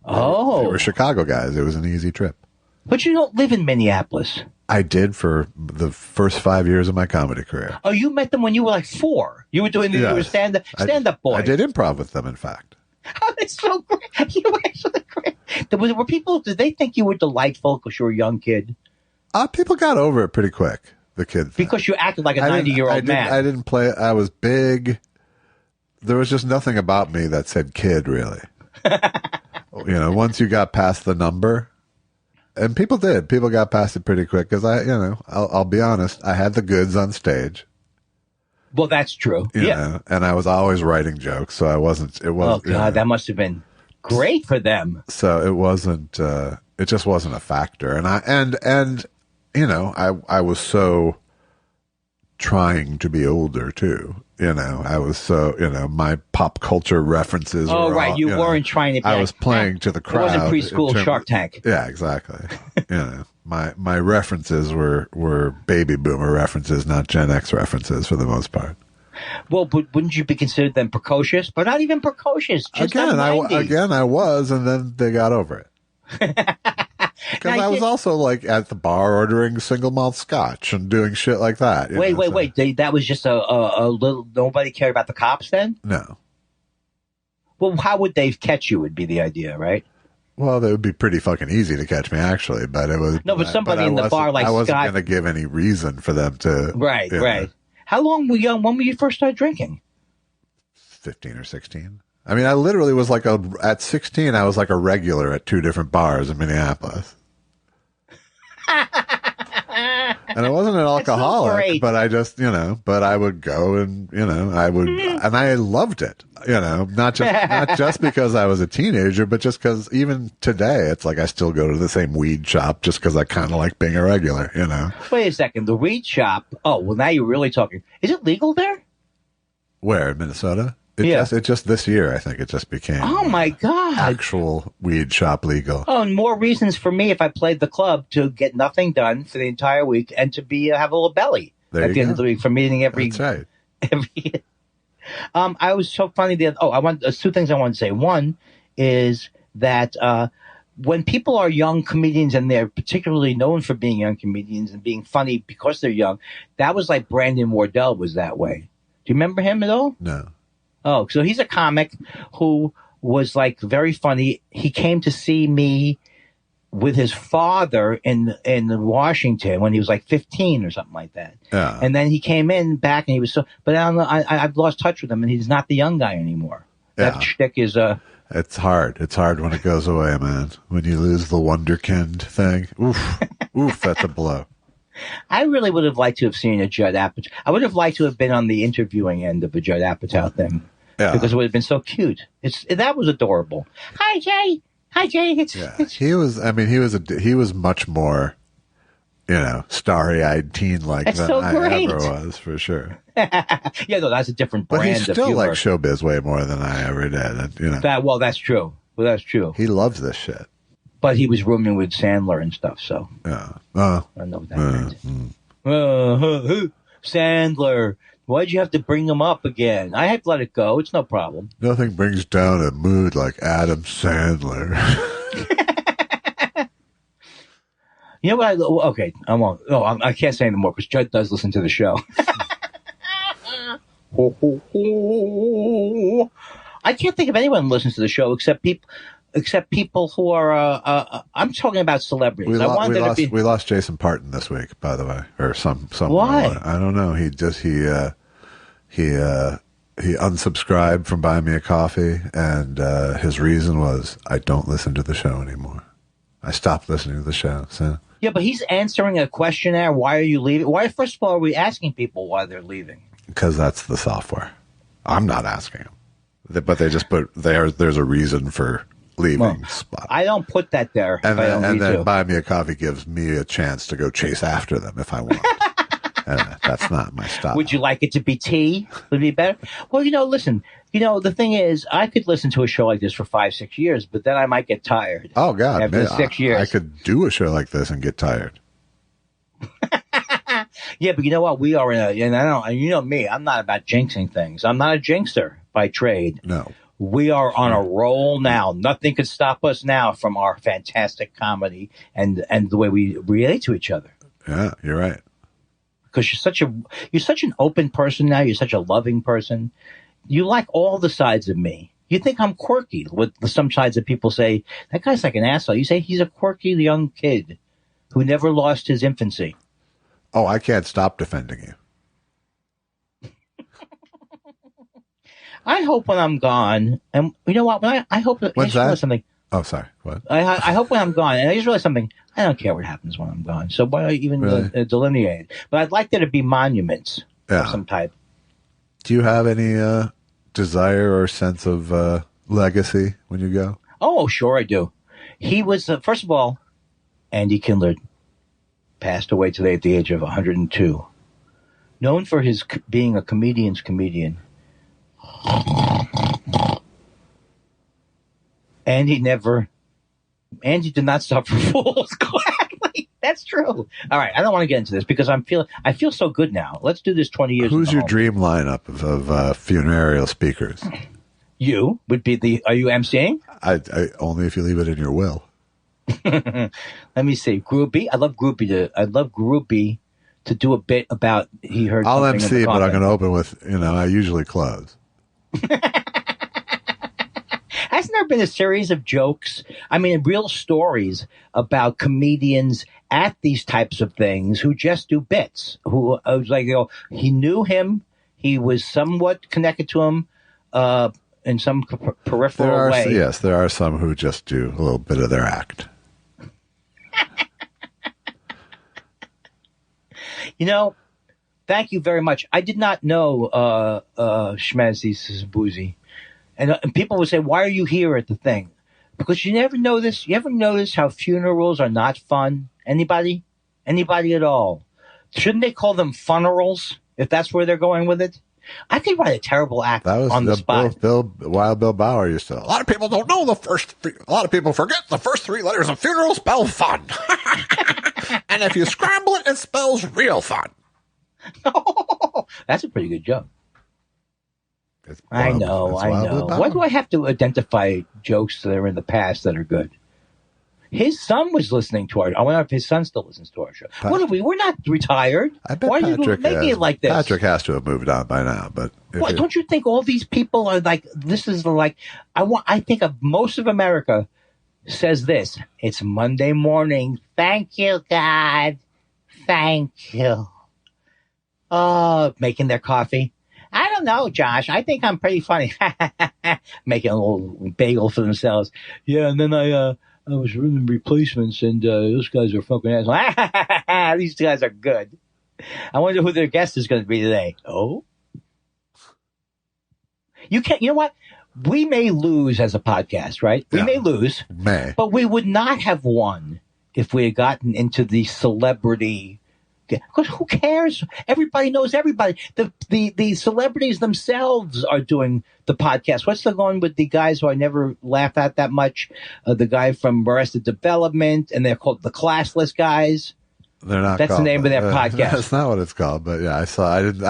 C: Oh.
B: They were Chicago guys. It was an easy trip.
C: But you don't live in Minneapolis.
B: I did for the first 5 years of my comedy career.
C: Oh, you met them when you were like 4. You were doing you were stand-up boy.
B: I did improv with them, in fact.
C: Oh, that's so great. You were actually great. Were people, did they think you were delightful because you were a young kid?
B: People got over it pretty quick, the kid thing.
C: Because you acted like a 90-year-old man.
B: I didn't play. I was big. There was just nothing about me that said kid, really. Once you got past the number, and people got past it pretty quick because I'll be honest, I had the goods on stage.
C: Well, that's true.
B: You know, and I was always writing jokes, so it was.
C: Oh God, that must have been great for them.
B: So it wasn't. It just wasn't a factor, and I was so trying to be older too. I was so, my pop culture references.
C: Oh, right. You weren't trying to be.
B: I was playing to the crowd.
C: It wasn't preschool Shark Tank.
B: Yeah, exactly. My references were baby boomer references, not Gen X references for the most part.
C: Well, but wouldn't you be considered then precocious? But not even precocious. Just
B: I was, and then they got over it. Because I was also like at the bar ordering single malt scotch and doing shit like that.
C: Wait. That was just a little. Nobody cared about the cops then?
B: No.
C: Well, how would they catch you? Would be the idea, right?
B: Well, it would be pretty fucking easy to catch me, actually. But it was
C: but somebody in the bar like Scott.
B: I wasn't going to give any reason for them to.
C: Right. How long were you young? When were you first start drinking?
B: 15 or 16. I mean, I literally was like at 16, I was like a regular at 2 different bars in Minneapolis. I And I wasn't an alcoholic,
C: great.
B: but I just, but I would go and, and I loved it, not just because I was a teenager, but just because even today, it's like I still go to the same weed shop just because I kind of like being a regular,
C: Wait a second. The weed shop. Oh, well, now you're really talking. Is it legal there?
B: Where, in Minnesota? It just this year, I think it just became.
C: Oh my God.
B: Actual weed shop legal.
C: Oh, and more reasons for me if I played the club to get nothing done for the entire week and to be have a little belly at the end of the week from eating every.
B: That's right.
C: Every. I was so funny. There's two things I want to say. One is that when people are young comedians and they're particularly known for being young comedians and being funny because they're young, that was like Brandon Wardell was that way. Do you remember him at all?
B: No.
C: Oh, so he's a comic who was like very funny. He came to see me with his father in Washington when he was like 15 or something like that.
B: Yeah.
C: And then he came in back and he was but I don't know, I've lost touch with him and he's not the young guy anymore.
B: Yeah.
C: That shtick is
B: It's hard. It's hard when it goes away, man. When you lose the wonderkind thing. Oof, that's a blow.
C: I really would have liked to have seen a Judd Apatow. I would have liked to have been on the interviewing end of a Judd Apatow thing.
B: Yeah.
C: Because it would have been so cute. That was adorable. Hi, Jay.
B: He was much more, starry-eyed teen-like than
C: so
B: I
C: great.
B: ever was, for sure.
C: Yeah, no, that's a different
B: But
C: brand
B: he
C: of
B: still
C: humor.
B: likes showbiz way more than I ever did. And,
C: That's true. Well, that's true.
B: he loves this shit.
C: But he was rooming with Sandler and stuff, so
B: Yeah.
C: I don't know what that meant. Sandler, why'd you have to bring him up again? I had to let it go. It's no problem.
B: Nothing brings down a mood like Adam Sandler.
C: You know what? Okay, I won't. No, I can't say anymore because Judd does listen to the show. I can't think of anyone who listens to the show except people who are. I'm talking about celebrities.
B: We lost Jason Parton this week, by the way, or some.
C: Why?
B: I don't know. He unsubscribed from Buy Me a Coffee, and his reason was, I don't listen to the show anymore. I stopped listening to the show. So
C: Yeah, but he's answering a questionnaire. Why are you leaving? Why, first of all, are we asking people why they're leaving?
B: because that's the software. I'm not asking them, but they just put there's a reason for leaving spot.
C: I don't put that there.
B: And
C: if
B: then Buy Me a Coffee gives me a chance to go chase after them if I want. And that's not my style.
C: Would you like it to be tea? Would it be better? Well, listen. The thing is, I could listen to a show like this for 5-6 years, but then I might get tired.
B: Oh God!
C: After 6 years,
B: I could do a show like this and get tired.
C: Yeah, but you know what? We are in and I don't. You know me. I'm not about jinxing things. I'm not a jinxer by trade.
B: No.
C: We are on a roll now. Nothing could stop us now from our fantastic comedy and the way we relate to each other.
B: Yeah, you're right.
C: Because you're such an open person now. You're such a loving person. You like all the sides of me. You think I'm quirky with some sides that people say, that guy's like an asshole. You say he's a quirky young kid who never lost his infancy.
B: Oh, I can't stop defending you.
C: I hope when I'm gone, and you know what? I hope that.
B: When's
C: I
B: that?
C: just realized something.
B: Oh, sorry. What?
C: I hope when I'm gone, and I just realized something. I don't care what happens when I'm gone. So why even
B: Really?
C: delineate it? But I'd like there to be monuments of some type.
B: Do you have any desire or sense of legacy when you go?
C: Oh, sure I do. He was, first of all, Andy Kindler passed away today at the age of 102. Known for his being a comedian's comedian. Andy did not suffer fools gladly. That's true. All right, I don't want to get into this because I feel so good now. Let's do this 20 years.
B: Who's your dream lineup of funereal speakers?
C: You would be are you emceeing?
B: I only if you leave it in your will.
C: Let me see. Groupie. I'd love Groupie to do a bit about he heard.
B: I'll
C: something in
B: MC,
C: the
B: but I'm
C: coffin.
B: going to open with, I usually close.
C: Hasn't there been a series of jokes? I mean, real stories about comedians at these types of things who just do bits. Who was like, he knew him, he was somewhat connected to him in some peripheral way.
B: Yes, there are some who just do a little bit of their act.
C: You know, thank you very much. I did not know Schmazzy Boozy. And people would say, why are you here at the thing? Because you never notice. You ever notice how funerals are not fun? Anybody? Anybody at all? Shouldn't they call them funerals if that's where they're going with it? I could write a terrible act on the spot.
B: Wild Bill Bauer used to.
D: A lot of people don't know a lot of people forget the first 3 letters of funeral spell fun. And if you scramble it, it spells real fun.
C: That's a pretty good joke. I know. Why do I have to identify jokes that are in the past that are good? His son was listening to I wonder if his son still listens to our show. What are we? We're not retired.
B: I bet
C: Why
B: Patrick
C: are you making it like this?
B: Patrick has to have moved on by now. But
C: don't you think all these people are like? This is like I think of most of America says this. It's Monday morning. Thank you, God. Thank you. Making their coffee. I don't know, Josh. I think I'm pretty funny. Making a little bagel for themselves. Yeah, and then I was running replacements, and those guys are fucking assholes. These guys are good. I wonder who their guest is going to be today. Oh? You know what? We may lose as a podcast, right? We may lose. But we would not have won if we had gotten into the celebrity. Because who cares? Everybody knows everybody. The celebrities themselves are doing the podcast. What's the going with the guys who I never laugh at that much? The guy from Arrested Development, and they're called the Classless Guys.
B: They're not.
C: That's the name of their podcast.
B: That's not what it's called. But yeah, I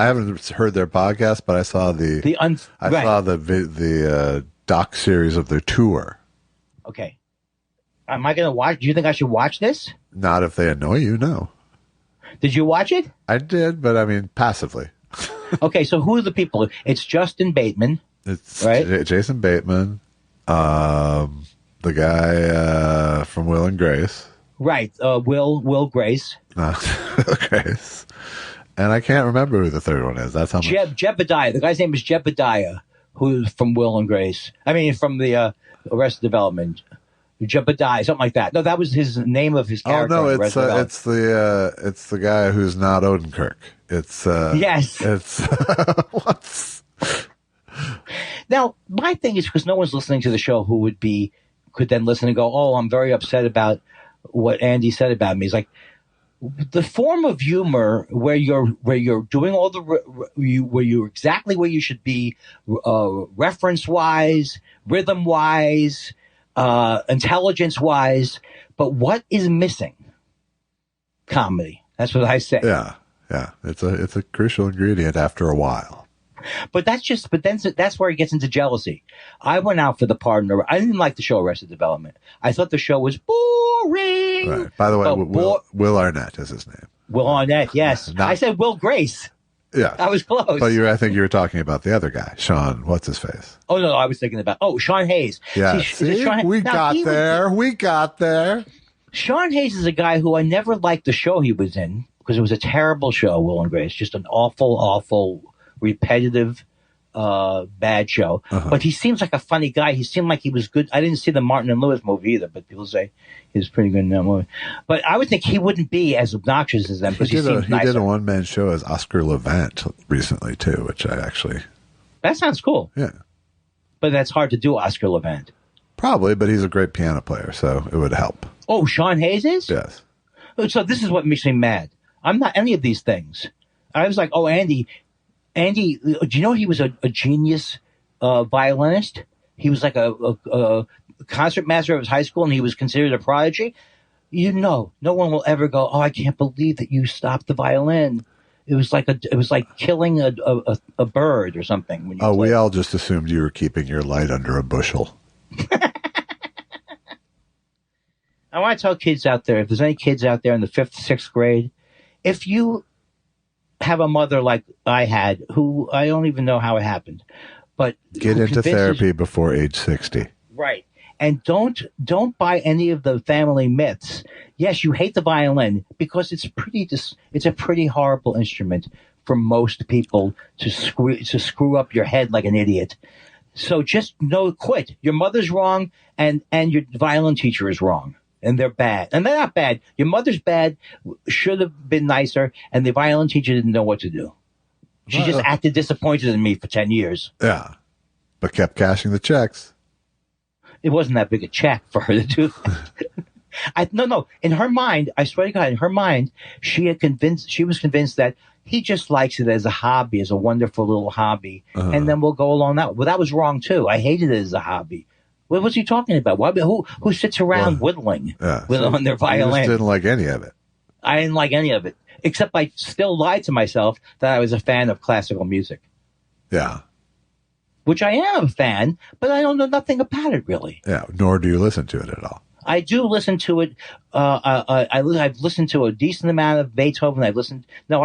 B: haven't heard their podcast, but I saw saw the doc series of their tour.
C: Okay. Am I going to watch? Do you think I should watch this?
B: Not if they annoy you. No.
C: Did you watch it?
B: I did, but I mean passively.
C: Okay, so who are the people? It's Justin Bateman.
B: It's
C: right?
B: Jason Bateman, the guy from Will and Grace.
C: Right, Will Grace.
B: Grace. And I can't remember who the third one is. That's how much.
C: Jebediah. The guy's name is Jebediah, who's from Will and Grace. I mean, from the Arrested Development. Jebediah, something like that. No, that was his name of his character.
B: Oh no, it's the guy who's not Odenkirk. It's
C: yes.
B: It's what's.
C: Now my thing is because no one's listening to the show who could then listen and go, oh, I'm very upset about what Andy said about me. It's like the form of humor where you're doing all where you're exactly where you should be, reference wise, rhythm wise. Intelligence-wise, but what is missing? Comedy. That's what I say.
B: Yeah. It's a crucial ingredient after a while.
C: But that's where it gets into jealousy. I went out for the partner. I didn't like the show Arrested Development. I thought the show was boring.
B: Right. By the way, Will Arnett is his name.
C: Will Arnett, yes. I said Will Grace.
B: Yeah.
C: I was close.
B: But I think you were talking about the other guy, Sean, what's his face?
C: Oh, no, I was thinking about, Sean Hayes.
B: Yeah. We got there.
C: Sean Hayes is a guy who I never liked the show he was in because it was a terrible show, Will and Grace. Just an awful, repetitive, bad show. Uh-huh. But he seems like a funny guy. He seemed like he was good. I didn't see the Martin and Lewis movie either, but people say he was pretty good in that movie. But I would think he wouldn't be as obnoxious as them because he seems nicer.
B: He did a one-man show as Oscar Levant recently, too, which I actually...
C: That sounds cool.
B: Yeah.
C: But that's hard to do, Oscar Levant.
B: Probably, but he's a great piano player, so it would help.
C: Oh, Sean Hayes is?
B: Yes.
C: So this is what makes me mad. I'm not any of these things. I was like, Andy, do you know he was a genius violinist? He was like a concert master of his high school, and he was considered a prodigy. No one will ever go, I can't believe that you stopped the violin. It was like killing a bird or something. When you
B: we all just assumed you were keeping your light under a bushel.
C: I want to tell kids out there, if there's any kids out there in the 5th, 6th grade, if you have a mother like I had, who I don't even know how it happened, but
B: get into therapy before age 60.
C: Right. And don't buy any of the family myths. Yes, you hate the violin because it's a pretty horrible instrument for most people to screw up your head like an idiot. So just quit. Your mother's wrong and your violin teacher is wrong. and they're bad. And they're not bad. Your mother's bad, should have been nicer, and the violin teacher didn't know what to do. She just acted disappointed in me for 10 years.
B: Yeah. But kept cashing the checks.
C: It wasn't that big a check for her to do that. No. In her mind, I swear to God, in her mind, she was convinced that he just likes it as a hobby, as a wonderful little hobby. And then we'll go along that way. Well, that was wrong too. I hated it as a hobby. What was he talking about? Who sits around whittling on their violin?
B: I just didn't like any of it.
C: I didn't like any of it. Except I still lied to myself that I was a fan of classical music.
B: Yeah.
C: Which I am a fan, but I don't know nothing about it really.
B: Yeah, nor do you listen to it at all.
C: I do listen to it. I've listened to a decent amount of Beethoven. I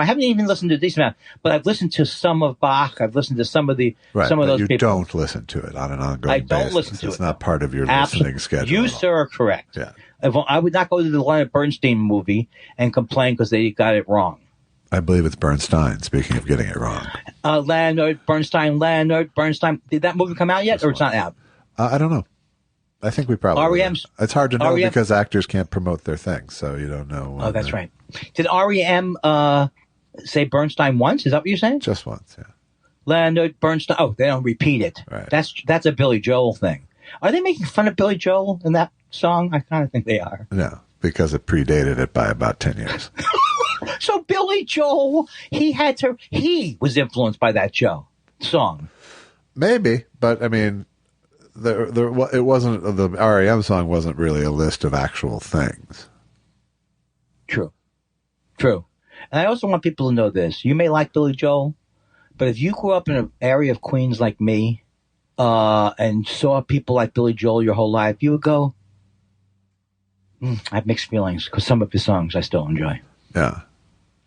C: haven't even listened to a decent amount, but I've listened to some of Bach. I've listened to some of those people.
B: You don't listen to it on an ongoing basis.
C: I don't listen to it.
B: It's not part of your listening schedule.
C: You, sir, are correct.
B: Yeah.
C: I would not go to the Leonard Bernstein movie and complain because they got it wrong.
B: I believe it's Bernstein, speaking of getting it wrong.
C: Leonard Bernstein. Did that movie come out yet, or it's not out?
B: I don't know. I think we probably
C: REM's.
B: It's hard to know because actors can't promote their things, so you don't know.
C: Oh, that's right. Did REM say Bernstein once? Is that what you're saying?
B: Just once, yeah.
C: Leonard Bernstein. Oh, they don't repeat it.
B: Right.
C: That's a Billy Joel thing. Are they making fun of Billy Joel in that song? I kind of think they are.
B: No, because it predated it by about 10 years.
C: So Billy Joel, he was influenced by that song.
B: Maybe, but I mean, it wasn't, the REM song wasn't really a list of actual things.
C: True. And I also want people to know this. You may like Billy Joel, but if you grew up in an area of Queens like me, and saw people like Billy Joel your whole life, you would go, I have mixed feelings, because some of his songs I still enjoy.
B: Yeah.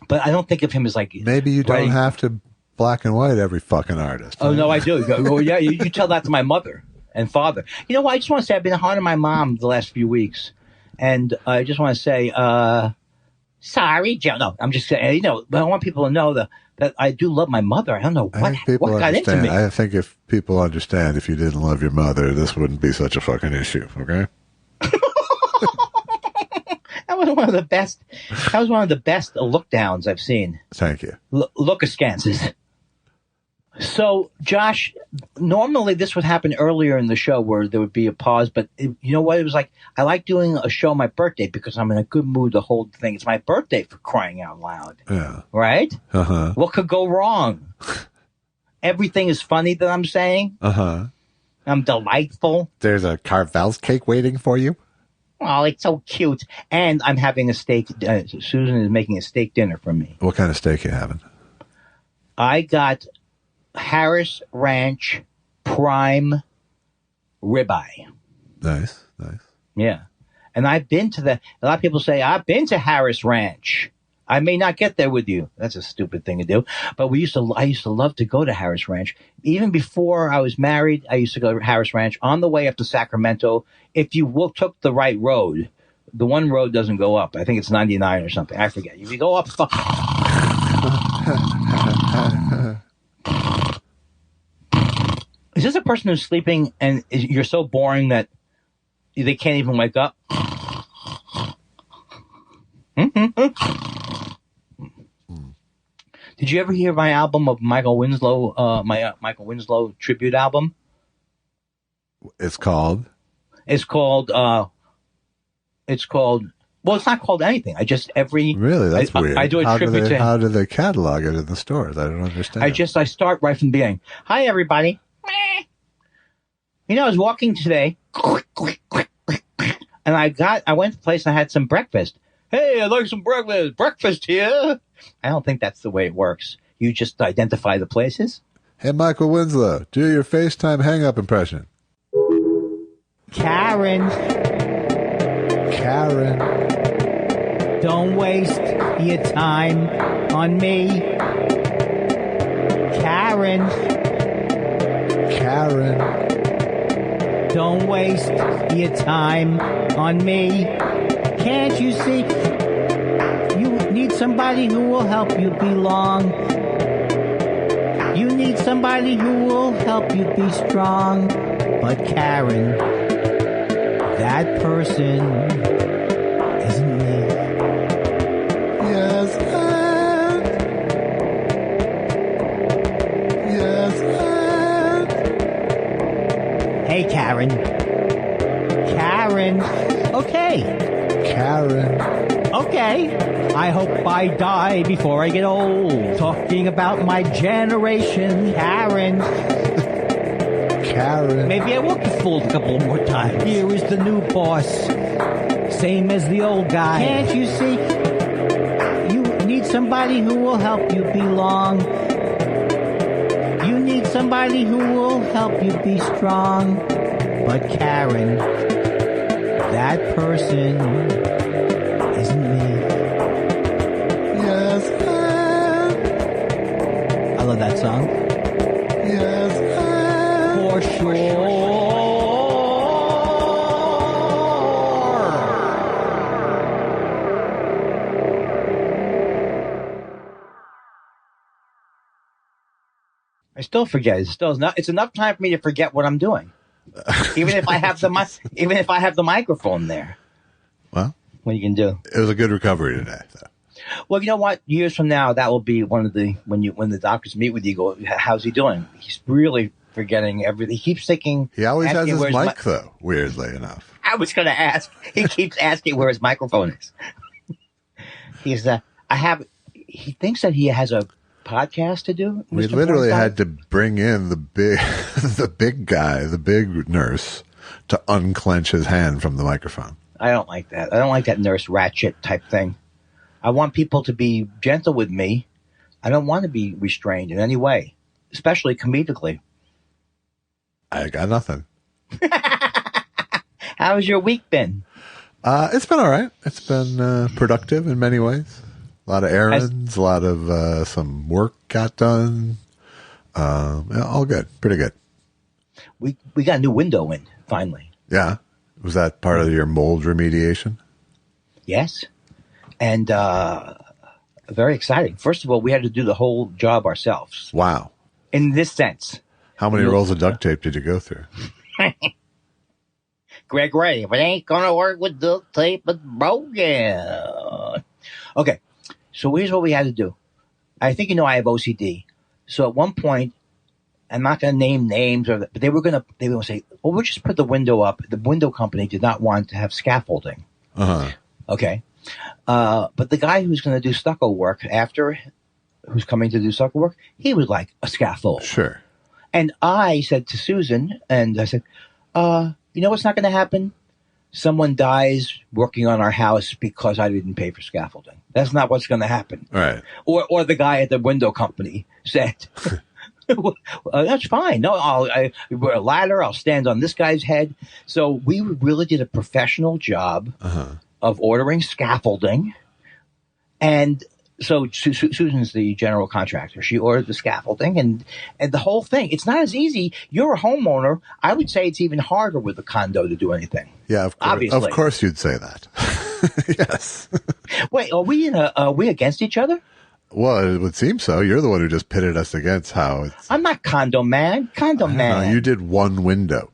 C: But I don't think of him as like...
B: Maybe you don't have to black and white every fucking artist.
C: Oh, no, I do. Well, yeah, you tell that to my mother and father. You know what? I just want to say I've been haunting my mom the last few weeks. And I just want to say, sorry, Joe. No, I'm just saying, but I want people to know that I do love my mother. I don't know what got into me.
B: I think if people understand, if you didn't love your mother, this wouldn't be such a fucking issue, okay?
C: That was one of the best. That was one of the best look downs I've seen.
B: Thank you.
C: Look ascances. So, Josh, normally this would happen earlier in the show where there would be a pause, but you know what? It was like, I like doing a show on my birthday because I'm in a good mood the whole thing. It's my birthday, for crying out loud.
B: Yeah.
C: Right?
B: Uh-huh.
C: What could go wrong? Everything is funny that I'm saying.
B: Uh-huh.
C: I'm delightful.
B: There's a Carvel's cake waiting for you.
C: Oh, it's so cute. And I'm having a steak. Susan is making a steak dinner for me.
B: What kind of steak you having?
C: I got Harris Ranch Prime Ribeye.
B: Nice.
C: Yeah. And I've been to a lot of people say, I've been to Harris Ranch. I may not get there with you. That's a stupid thing to do. But I used to love to go to Harris Ranch. Even before I was married, I used to go to Harris Ranch on the way up to Sacramento. If you took the right road, the one road doesn't go up. I think it's 99 or something. I forget. If you go up... Is this a person who's sleeping and you're so boring that they can't even wake up? Did you ever hear my album of Michael Winslow, my Michael Winslow tribute album?
B: It's called?
C: Well, it's not called anything.
B: Really? That's weird.
C: I do a tribute to him.
B: How do they catalog it in the stores? I don't understand.
C: I start right from the beginning. Hi, everybody. I was walking today, and I went to the place and I had some breakfast. Hey, I'd like some breakfast. Breakfast here. I don't think that's the way it works. You just identify the places.
B: Hey, Michael Winslow, do your FaceTime hang-up impression.
C: Karen. Don't waste your time on me. Karen. Don't waste your time on me. Can't you see? You need somebody who will help you belong. You need somebody who will help you be strong. But Karen, that person say, I hope I die before I get old. Talking about my generation, Karen.
B: Karen.
C: Maybe I will get fooled a couple more times. Here is the new boss. Same as the old guy. Can't you see? You need somebody who will help you belong. You need somebody who will help you be strong. But Karen, that person isn't me.
B: Yes,
C: I love that song.
B: yes,
C: For sure. I still forget. It's enough time for me to forget what I'm doing. Even if I have the microphone there.
B: Well,
C: What you can do.
B: it was a good recovery today. So.
C: Well, you know what? Years from now, that will be one of the when the doctors meet with you. Go, how's he doing? He's really forgetting everything. He keeps thinking.
B: He always has
C: asking
B: his
C: where's
B: mic, though, weirdly enough.
C: I was going to ask. He keeps asking where his microphone is. He thinks that he has a podcast to do.
B: We
C: Mr.
B: literally
C: Weinstein?
B: had to bring in the big, the big guy, the big nurse, to unclench his hand from the microphone.
C: I don't like that. I don't like that Nurse Ratchet type thing. I want people to be gentle with me. I don't want to be restrained in any way, especially comedically.
B: I got nothing.
C: How's your week been?
B: It's been all right. It's been productive in many ways. A lot of errands, a lot of some work got done. Yeah, all good. Pretty good.
C: We got a new window in, finally.
B: Yeah. Was that part of your mold remediation?
C: Yes. And very exciting. First of all, we had to do the whole job ourselves.
B: Wow.
C: In this sense.
B: How many rolls of duct tape did you go through?
C: Greg Ray, if it ain't gonna work with duct tape, it's broken. Okay. So here's what we had to do. I think you know I have OCD. So at one point, I'm not going to name names, but they were going to say, well, we'll just put the window up. The window company did not want to have scaffolding.
B: Uh-huh.
C: Okay. But the guy who's going to do stucco work who's coming to do stucco work, he would like a scaffold.
B: Sure.
C: And I said to Susan, and I said, you know what's not going to happen? Someone dies working on our house because I didn't pay for scaffolding. That's not what's going to happen.
B: Right.
C: Or the guy at the window company said, that's fine. No, we're a ladder. I'll stand on this guy's head. So we really did a professional job of ordering scaffolding. And so Susan's the general contractor. She ordered the scaffolding and the whole thing. It's not as easy. You're a homeowner. I would say it's even harder with a condo to do anything.
B: Yeah, of course.
C: Obviously.
B: Of course you'd say that. Yes.
C: Wait, are we against each other?
B: Well, it would seem so. You're the one who just pitted us against how it's...
C: I'm not condo man. Condo man.
B: No, you did one window.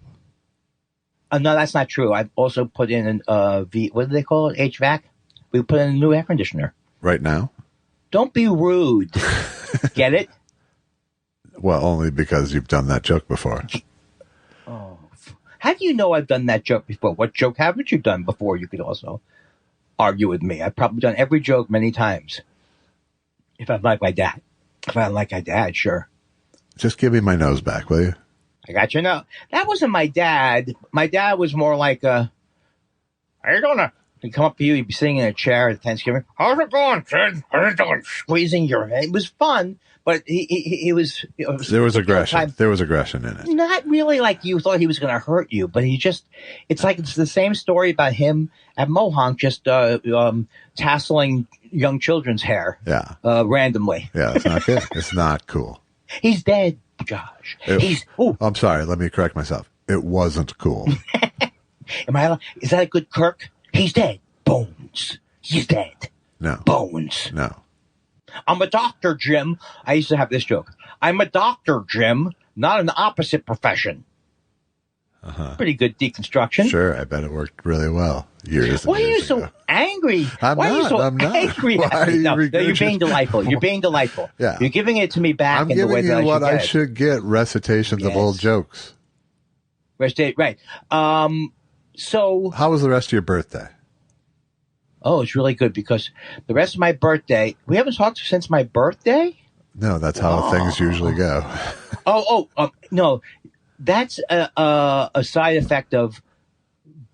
C: No, that's not true. I've also put in what do they call it? HVAC. We put in a new air conditioner.
B: Right now?
C: Don't be rude. Get it?
B: Well, only because you've done that joke before.
C: Oh, how do you know I've done that joke before? What joke haven't you done before? You could also argue with me. I've probably done every joke many times. If I'm like my dad. If I'm like my dad, sure.
B: Just give me my nose back, will you?
C: I got you. No, that wasn't my dad. My dad was more like how you doing? He'd come up to you. He'd be sitting in a chair at Thanksgiving. How's it going, kid? How's it going? Squeezing your head. It was fun, but he was.
B: There was aggression. There was aggression in it.
C: Not really like you thought he was going to hurt you, but it's like it's the same story about him at Mohonk just tasseling young children's hair.
B: Yeah.
C: Randomly.
B: Yeah, it's not good. It's not cool.
C: He's dead, Josh.
B: I'm sorry. Let me correct myself. It wasn't cool.
C: Is that a good Kirk? He's dead. Bones. He's dead.
B: No.
C: Bones.
B: No.
C: I'm a doctor, Jim. I used to have this joke. I'm a doctor, Jim, not an opposite profession. Pretty good deconstruction.
B: Sure, I bet it worked really well.
C: Why are you so angry?
B: I'm
C: Why are you
B: not,
C: so
B: I'm not.
C: angry?
B: Why are you
C: No, you're being
B: regurgitating-
C: delightful. You're being delightful.
B: Yeah.
C: You're giving it to me back
B: I'm
C: in the way
B: giving
C: that
B: you what I
C: get it.
B: should get, recitations of old jokes.
C: Right. So
B: How was the rest of your birthday?
C: Oh, it's really good because the rest of my birthday, we haven't talked since my birthday.
B: No, that's how things usually go.
C: No, that's a side effect of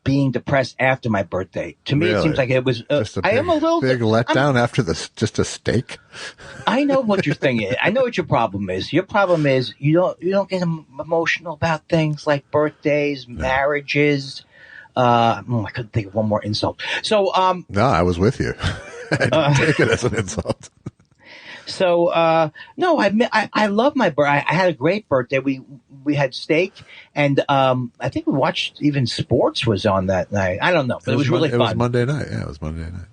C: being depressed after my birthday. To me,
B: Really?
C: it seems like it was. I am a little
B: big letdown after just a steak.
C: I know what your thing is. I know what your problem is. Your problem is you don't get emotional about things like birthdays, marriages. I couldn't think of one more insult. So,
B: no, I was with you. I didn't take it as an insult.
C: So, no, I love my birthday. I had a great birthday. We had steak, and I think we watched even sports was on that night. I don't know, but it was really fun.
B: It was Monday night. Yeah, it was Monday night.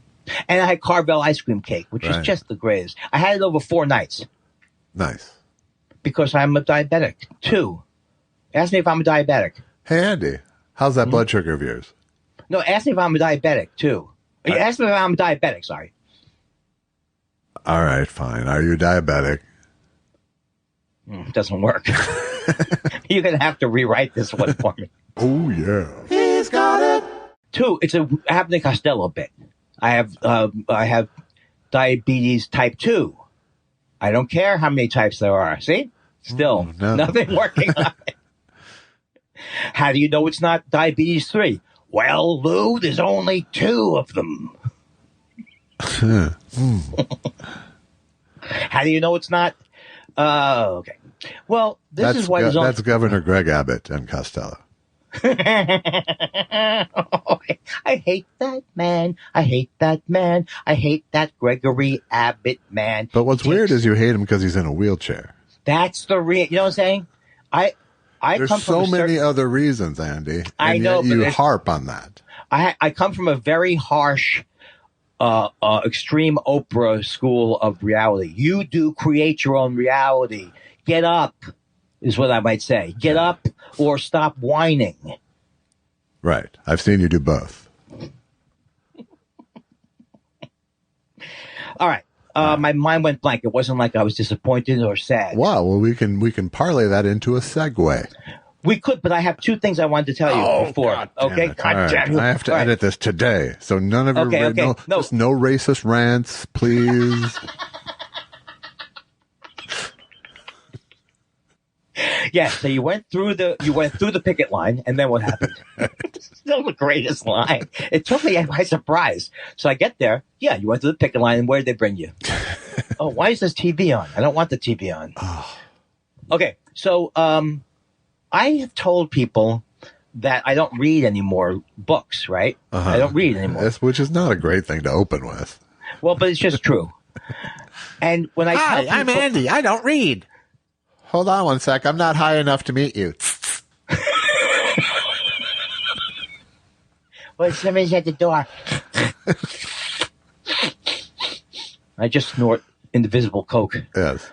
C: And I had Carvel ice cream cake, which is just the greatest. I had it over 4 nights.
B: Nice.
C: Because I'm a diabetic, too. Ask me if I'm a diabetic.
B: Hey, Andy, how's that blood sugar of yours?
C: No, ask me if I'm a diabetic, too. Ask me if I'm a diabetic, sorry.
B: All right, fine. Are you diabetic?
C: Doesn't work. You're going to have to rewrite this one for me.
B: Oh, yeah.
A: He's got it.
C: 2, it's a Abbott and Costello bit. I have diabetes type 2. I don't care how many types there are. See? Still, nothing working on it. How do you know it's not diabetes 3? Well, Lou, there's only 2 of them. How do you know it's not? Okay. Well, is why
B: that's Governor Greg Abbott and Costello.
C: I hate that man. I hate that man. I hate that Gregory Abbott man.
B: But what's weird is you hate him because he's in a wheelchair.
C: That's the you know what I'm saying?
B: There's
C: come from
B: so many other reasons, Andy. And
C: I know,
B: yet you harp on that.
C: I come from a very harsh, extreme Oprah school of reality. You do create your own reality. Get up, is what I might say. Get up or stop whining.
B: Right. I've seen you do both.
C: All right. My mind went blank. It wasn't like I was disappointed or sad.
B: Wow. Well, we can parlay that into a segue.
C: We could, but I have 2 things I wanted to tell you before.
B: God
C: okay? God damn it.
B: I have to edit this today. So none of your just no racist rants, please.
C: Yeah, so you went through the picket line, and then what happened? Still the greatest line. It took me by surprise. So I get there. Yeah, you went through the picket line, and where did they bring you? Oh, why is this TV on? I don't want the TV on. Okay, so I have told people that I don't read any more books, right? I don't read anymore.
B: Which is not a great thing to open with.
C: Well, but it's just true. And when I tell people,
D: I'm Andy. I don't read.
B: Hold on one sec. I'm not high enough to meet you.
C: Well, somebody's at the door. I just snort indivisible Coke.
B: Yes.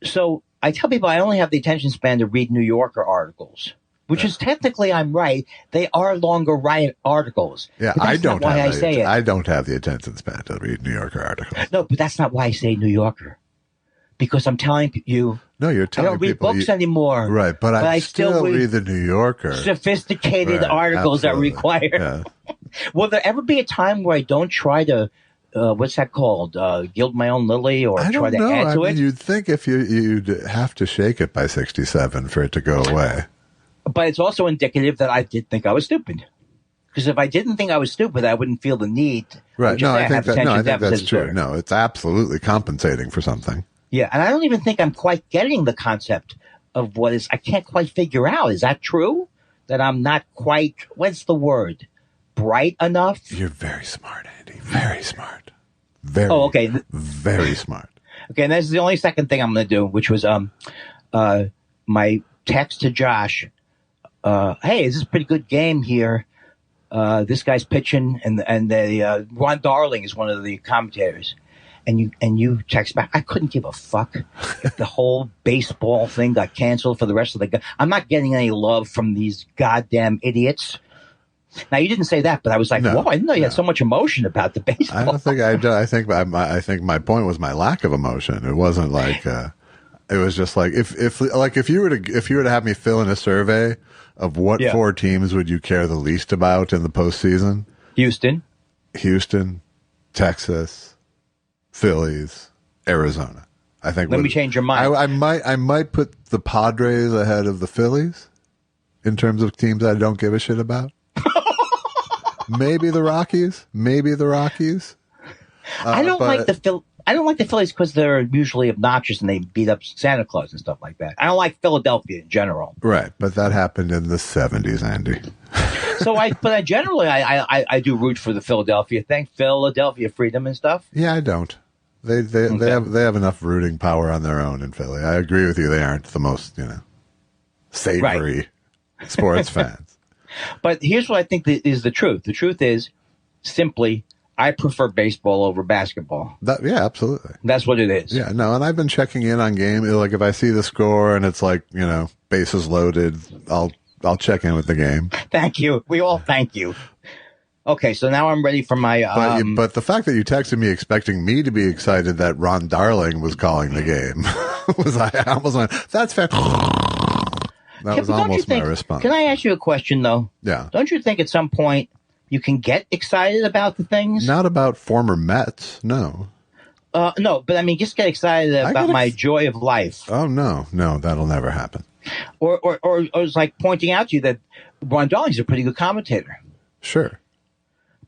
C: So I tell people I only have the attention span to read New Yorker articles, which is technically I'm right. They are longer articles.
B: Yeah, I don't have the attention span to read New Yorker articles.
C: No, but that's not why I say New Yorker. Because I'm telling you,
B: no, you're telling
C: I don't read
B: people
C: books anymore.
B: Right, but I still read the New Yorker.
C: Sophisticated articles are required.
B: Yeah.
C: Will there ever be a time where I don't try to, what's that called? Gild my own lily or try to add to it?
B: You'd think if you'd have to shake it by 67 for it to go away.
C: But it's also indicative that I did think I was stupid. Because if I didn't think I was stupid, I wouldn't feel the need.
B: Right. No, I think that's true. No, it's absolutely compensating for something.
C: Yeah, and I don't even think I'm quite getting the concept of I can't quite figure out. Is that true? That I'm not quite, what's the word? Bright enough?
B: You're very smart, Andy. Very smart. Very smart.
C: Okay, and that's the only second thing I'm going to do, which was my text to Josh. Hey, this is a pretty good game here. This guy's pitching, and Ron Darling is one of the commentators. And you text back, I couldn't give a fuck if the whole baseball thing got canceled for the rest of the I'm not getting any love from these goddamn idiots. Now, you didn't say that, but I was like, whoa, I didn't know you had so much emotion about the baseball.
B: I don't think I do. I think my point was my lack of emotion. It wasn't like, it was just like, if you were to have me fill in a survey of what 4 teams would you care the least about in the postseason?
C: Houston.
B: Houston, Texas, Phillies, Arizona. I think.
C: Let me change your mind.
B: I might put the Padres ahead of the Phillies in terms of teams I don't give a shit about. Maybe the Rockies.
C: I don't like the Phillies because they're usually obnoxious and they beat up Santa Claus and stuff like that. I don't like Philadelphia in general.
B: Right, but that happened in the 70s, Andy.
C: But I generally do root for the Philadelphia thing, Philadelphia freedom and stuff.
B: Yeah, I don't. They have enough rooting power on their own in Philly. I agree with you. They aren't the most savory sports fans.
C: But here's what I think is the truth. The truth is simply I prefer baseball over basketball.
B: Yeah, absolutely.
C: That's what it is.
B: Yeah, no, and I've been checking in on game. Like if I see the score and it's like bases loaded, I'll check in with the game.
C: Thank you. We all thank you. Okay, so now I'm ready for my.
B: But the fact that you texted me expecting me to be excited that Ron Darling was calling the game I almost went, that's fair. That was almost my response.
C: Can I ask you a question though?
B: Yeah.
C: Don't you think at some point you can get excited about the things?
B: Not about former Mets, no.
C: No, but I mean, just get excited about my joy of life.
B: Oh no, that'll never happen.
C: Or it's like pointing out to you that Ron Darling's a pretty good commentator.
B: Sure.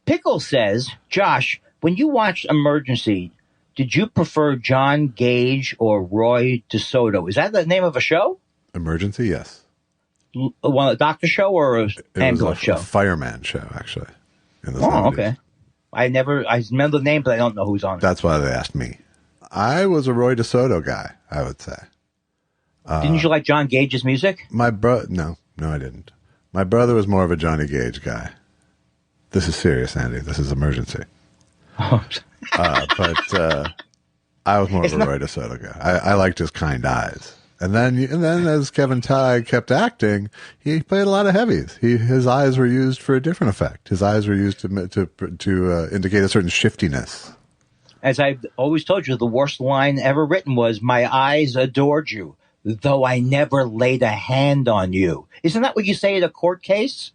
C: Pickle says, Josh, when you watched Emergency, did you prefer John Gage or Roy DeSoto? Is that the name of a show?
B: Emergency, yes.
C: A doctor show or an ambulance show?
B: A fireman show, actually. In the 70s.
C: Oh, okay. I remember the name, but I don't know who's on it.
B: That's why they asked me. I was a Roy DeSoto guy, I would say.
C: Didn't you like John Gage's music?
B: No, I didn't. My brother was more of a Johnny Gage guy. This is serious, Andy. This is Emergency. But I was more of a Roy DeSoto guy. I liked his kind eyes. And then as Kevin Tighe kept acting, he played a lot of heavies. His eyes were used for a different effect. His eyes were used to indicate a certain shiftiness.
C: As I've always told you, the worst line ever written was, "My eyes adored you, though I never laid a hand on you." Isn't that what you say in a court case?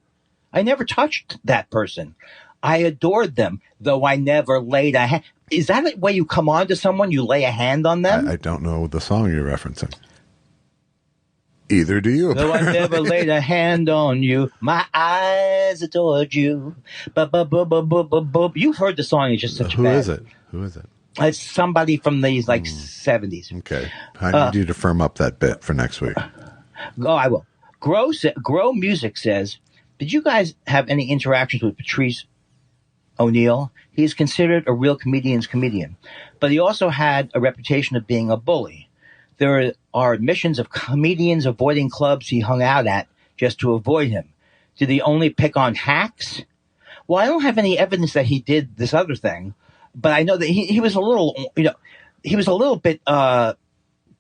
C: I never touched that person. I adored them, though I never laid a hand. Is that the way you come on to someone? You lay a hand on them?
B: I don't know the song you're referencing. Either do you.
C: Though I never laid a hand on you, my eyes adored you. You've heard the song, it's just such
B: Who
C: bad.
B: is it?
C: It's somebody from these 70s.
B: Okay. I need you to firm up that bit for next week.
C: Oh, I will. Grow Music says, did you guys have any interactions with Patrice O'Neill? He is considered a real comedian's comedian, but he also had a reputation of being a bully. There are admissions of comedians avoiding clubs he hung out at just to avoid him. Did he only pick on hacks? Well, I don't have any evidence that he did this other thing, but I know that he was a little, he was a little bit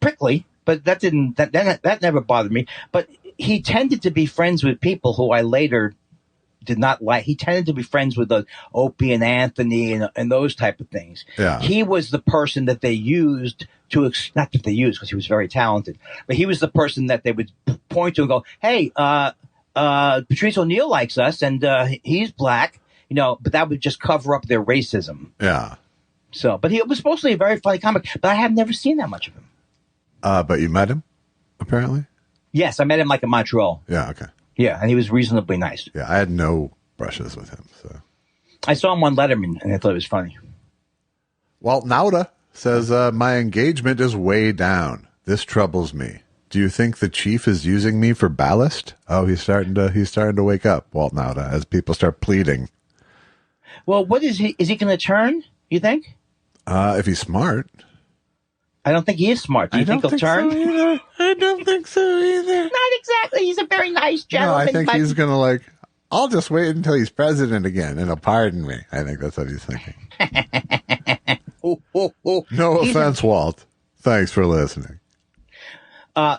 C: prickly, but that never bothered me. But he tended to be friends with people who I later did not like. He tended to be friends with Opie and Anthony and those type of things.
B: Yeah.
C: He was the person that they used to, not that they used because he was very talented, but he was the person that they would point to and go, hey, Patrice O'Neill likes us and he's black, but that would just cover up their racism.
B: Yeah.
C: So, but he was supposed to be a very funny comic, but I have never seen that much of him.
B: But you met him, apparently?
C: Yes, I met him in Montreal.
B: Yeah, okay.
C: Yeah, and he was reasonably nice.
B: Yeah, I had no brushes with him. So
C: I saw him on Letterman, and I thought it was funny.
B: Walt Nauta says, my engagement is way down. This troubles me. Do you think the chief is using me for ballast? Oh, he's starting to wake up, Walt Nauta, as people start pleading.
C: Well, what is he? Is he going to turn, you think?
B: If he's smart.
C: I don't think he is smart. Do you think he'll turn?
B: So I don't think so either.
C: Not exactly. He's a very nice gentleman.
B: No, I think he's going to I'll just wait until he's president again and he'll pardon me. I think that's what he's thinking. No offense, Walt. Thanks for listening.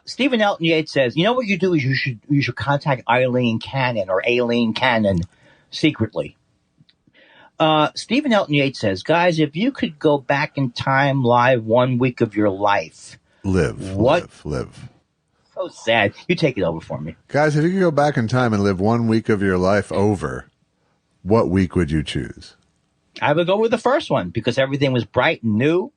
C: Stephen Elton Yates says, what you do is you should contact Eileen Cannon or Aileen Cannon secretly. Stephen Elton Yates says, guys, if you could go back in time live 1 week of your life.
B: Live.
C: So sad. You take it over for me.
B: Guys, if you could go back in time and live 1 week of your life over, what week would you choose?
C: I would go with the first one because everything was bright and new.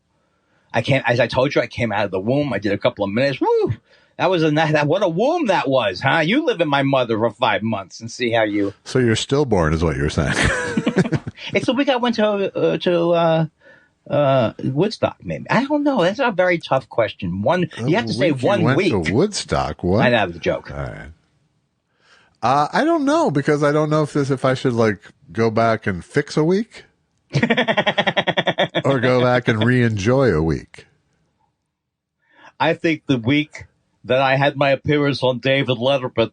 C: As I told you, I came out of the womb. I did a couple of minutes. Woo! That was what a womb that was, huh? You live in my mother for 5 months and see how you.
B: So you're stillborn, is what you're saying?
C: It's the week I went to Woodstock. Maybe I don't know. That's a very tough question. You have to say 1 week.
B: Went to Woodstock. What?
C: I know, that was a joke.
B: All right. I don't know because I don't know if I should like go back and fix a week or go back and re-enjoy a week.
C: I think the week that I had my appearance on David Letterman,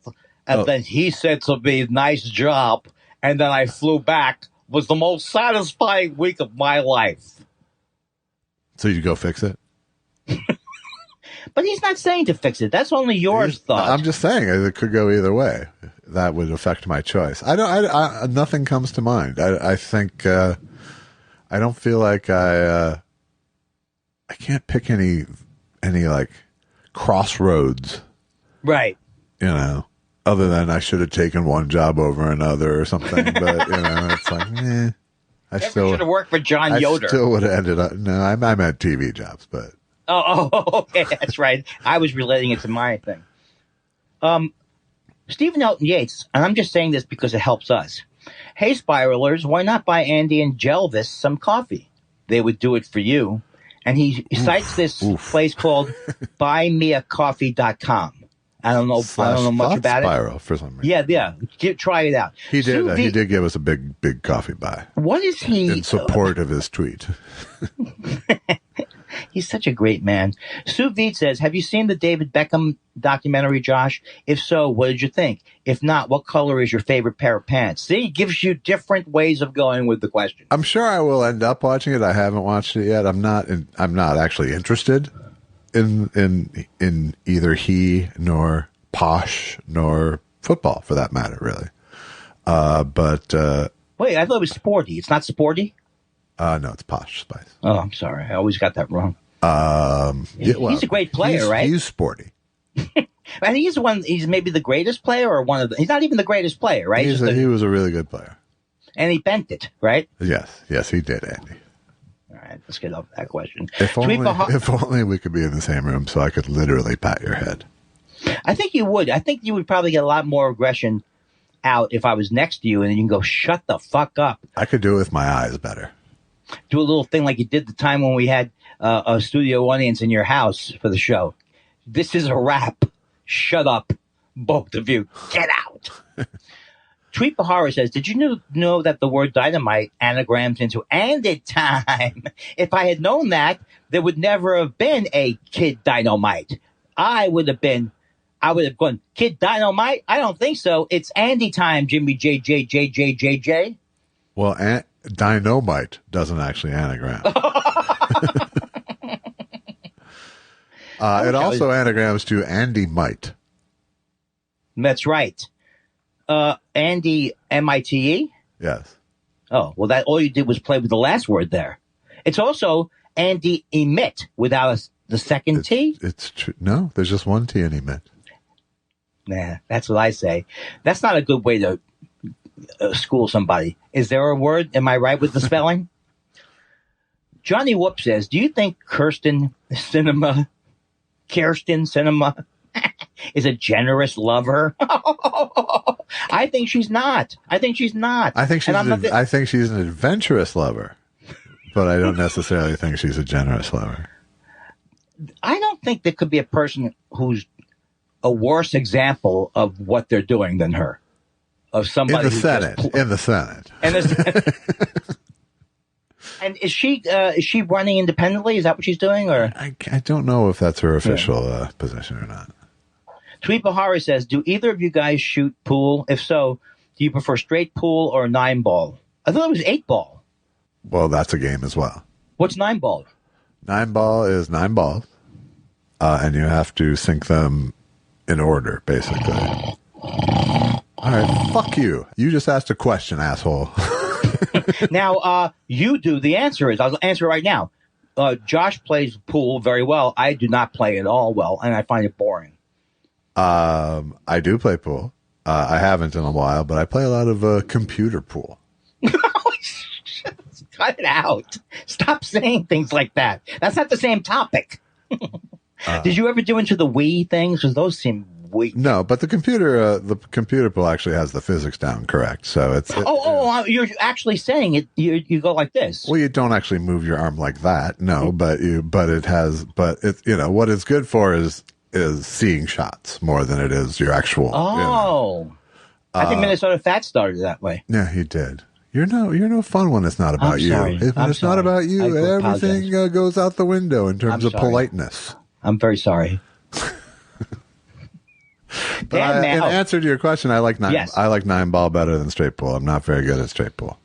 C: and then he said to me, "Nice job," and then I flew back, was the most satisfying week of my life.
B: So you go fix it?
C: But he's not saying to fix it. That's only your thought.
B: I'm just saying it could go either way. That would affect my choice. Nothing comes to mind. I think I don't feel like I can't pick any like crossroads.
C: Right.
B: You know, other than I should have taken one job over another or something. But you know, it's like, I still
C: should have worked for John Yoder.
B: I still would have ended up. No, I meant TV jobs, but.
C: Oh, okay, that's right. I was relating it to my thing. Stephen Elton Yates, and I'm just saying this because it helps us. Hey, Spiralers, why not buy Andy and Jelvis some coffee? They would do it for you. And he cites this place called buymeacoffee.com. I don't know much about
B: Spiral
C: it.
B: For some reason.
C: Yeah. Try it out.
B: He did. He did give us a big coffee buy.
C: What is he
B: in support of his tweet?
C: He's such a great man. Sue Veet says, have you seen the David Beckham documentary, Josh? If so, what did you think? If not, what color is your favorite pair of pants? See, it gives you different ways of going with the question.
B: I'm sure I will end up watching it. I haven't watched it yet. I'm not actually interested in either he nor Posh nor football for that matter, really. But
C: wait, I thought it was Sporty. It's not Sporty?
B: No, it's Posh Spice.
C: Oh, I'm sorry. I always got that wrong.
B: He's
C: a great player, right?
B: He's sporty.
C: And he's maybe the greatest player or he's not even the greatest player, right?
B: He was a really good player.
C: And he bent it, right?
B: Yes, he did, Andy.
C: All right, let's get off that question.
B: If only we could be in the same room so I could literally pat your head.
C: I think you would. I think you would probably get a lot more aggression out if I was next to you and then you can go, shut the fuck up.
B: I could do it with my eyes better.
C: Do a little thing like you did the time when we had a studio audience in your house for the show. This is a wrap. Shut up, both of you. Get out. Tweet Bahara says, did you know that the word dynamite anagrams into Andy time? If I had known that, there would never have been a Kid Dynamite. I would have gone, Kid Dynamite? I don't think so. It's Andy time, Jimmy JJ.
B: Well, dynamite doesn't actually anagram. It also anagrams to Andy Might.
C: That's right. Andy MITE?
B: Yes.
C: Oh, well, that all you did was play with the last word there. It's also Andy Emit without the second T?
B: It's true. No, there's just one T in Emit.
C: Nah, that's what I say. That's not a good way to school somebody. Is there a word? Am I right with the spelling? Johnny Whoop says, do you think Kirsten Cinema is a generous lover? I think she's not. I think she's
B: an adventurous lover, but I don't necessarily think she's a generous lover.
C: I don't think there could be a person who's a worse example of what they're doing than her. Of somebody
B: in the Senate.
C: And is she running independently? Is that what she's doing? Or
B: I don't know if that's her official position or not.
C: Tweet Bahari says, do either of you guys shoot pool? If so, do you prefer straight pool or 9-ball? I thought it was 8-ball.
B: Well, that's a game as well.
C: What's 9-ball?
B: 9-ball is 9 balls, and you have to sink them in order, basically. All right, fuck you. You just asked a question, asshole.
C: Now, you do. The answer is, I'll answer it right now. Josh plays pool very well. I do not play at all well, and I find it boring.
B: I do play pool. I haven't in a while, but I play a lot of computer pool.
C: Cut it out. Stop saying things like that. That's not the same topic. Did you ever do into the Wii things? Because those seem weak.
B: No, but the computer pool actually has the physics down correct. So it's
C: you're actually saying it. You go like this.
B: well, you don't actually move your arm like that. No, but what it's good for is seeing shots more than it is your actual.
C: I think Minnesota Fat started that way.
B: Yeah, he did. You're no fun when it's not about you.
C: Sorry.
B: When it's not about you, everything goes out the window in terms of politeness.
C: I'm very sorry.
B: But in answer to your question, I like nine. Yes. I like 9-ball better than straight pool. I'm not very good at straight pool.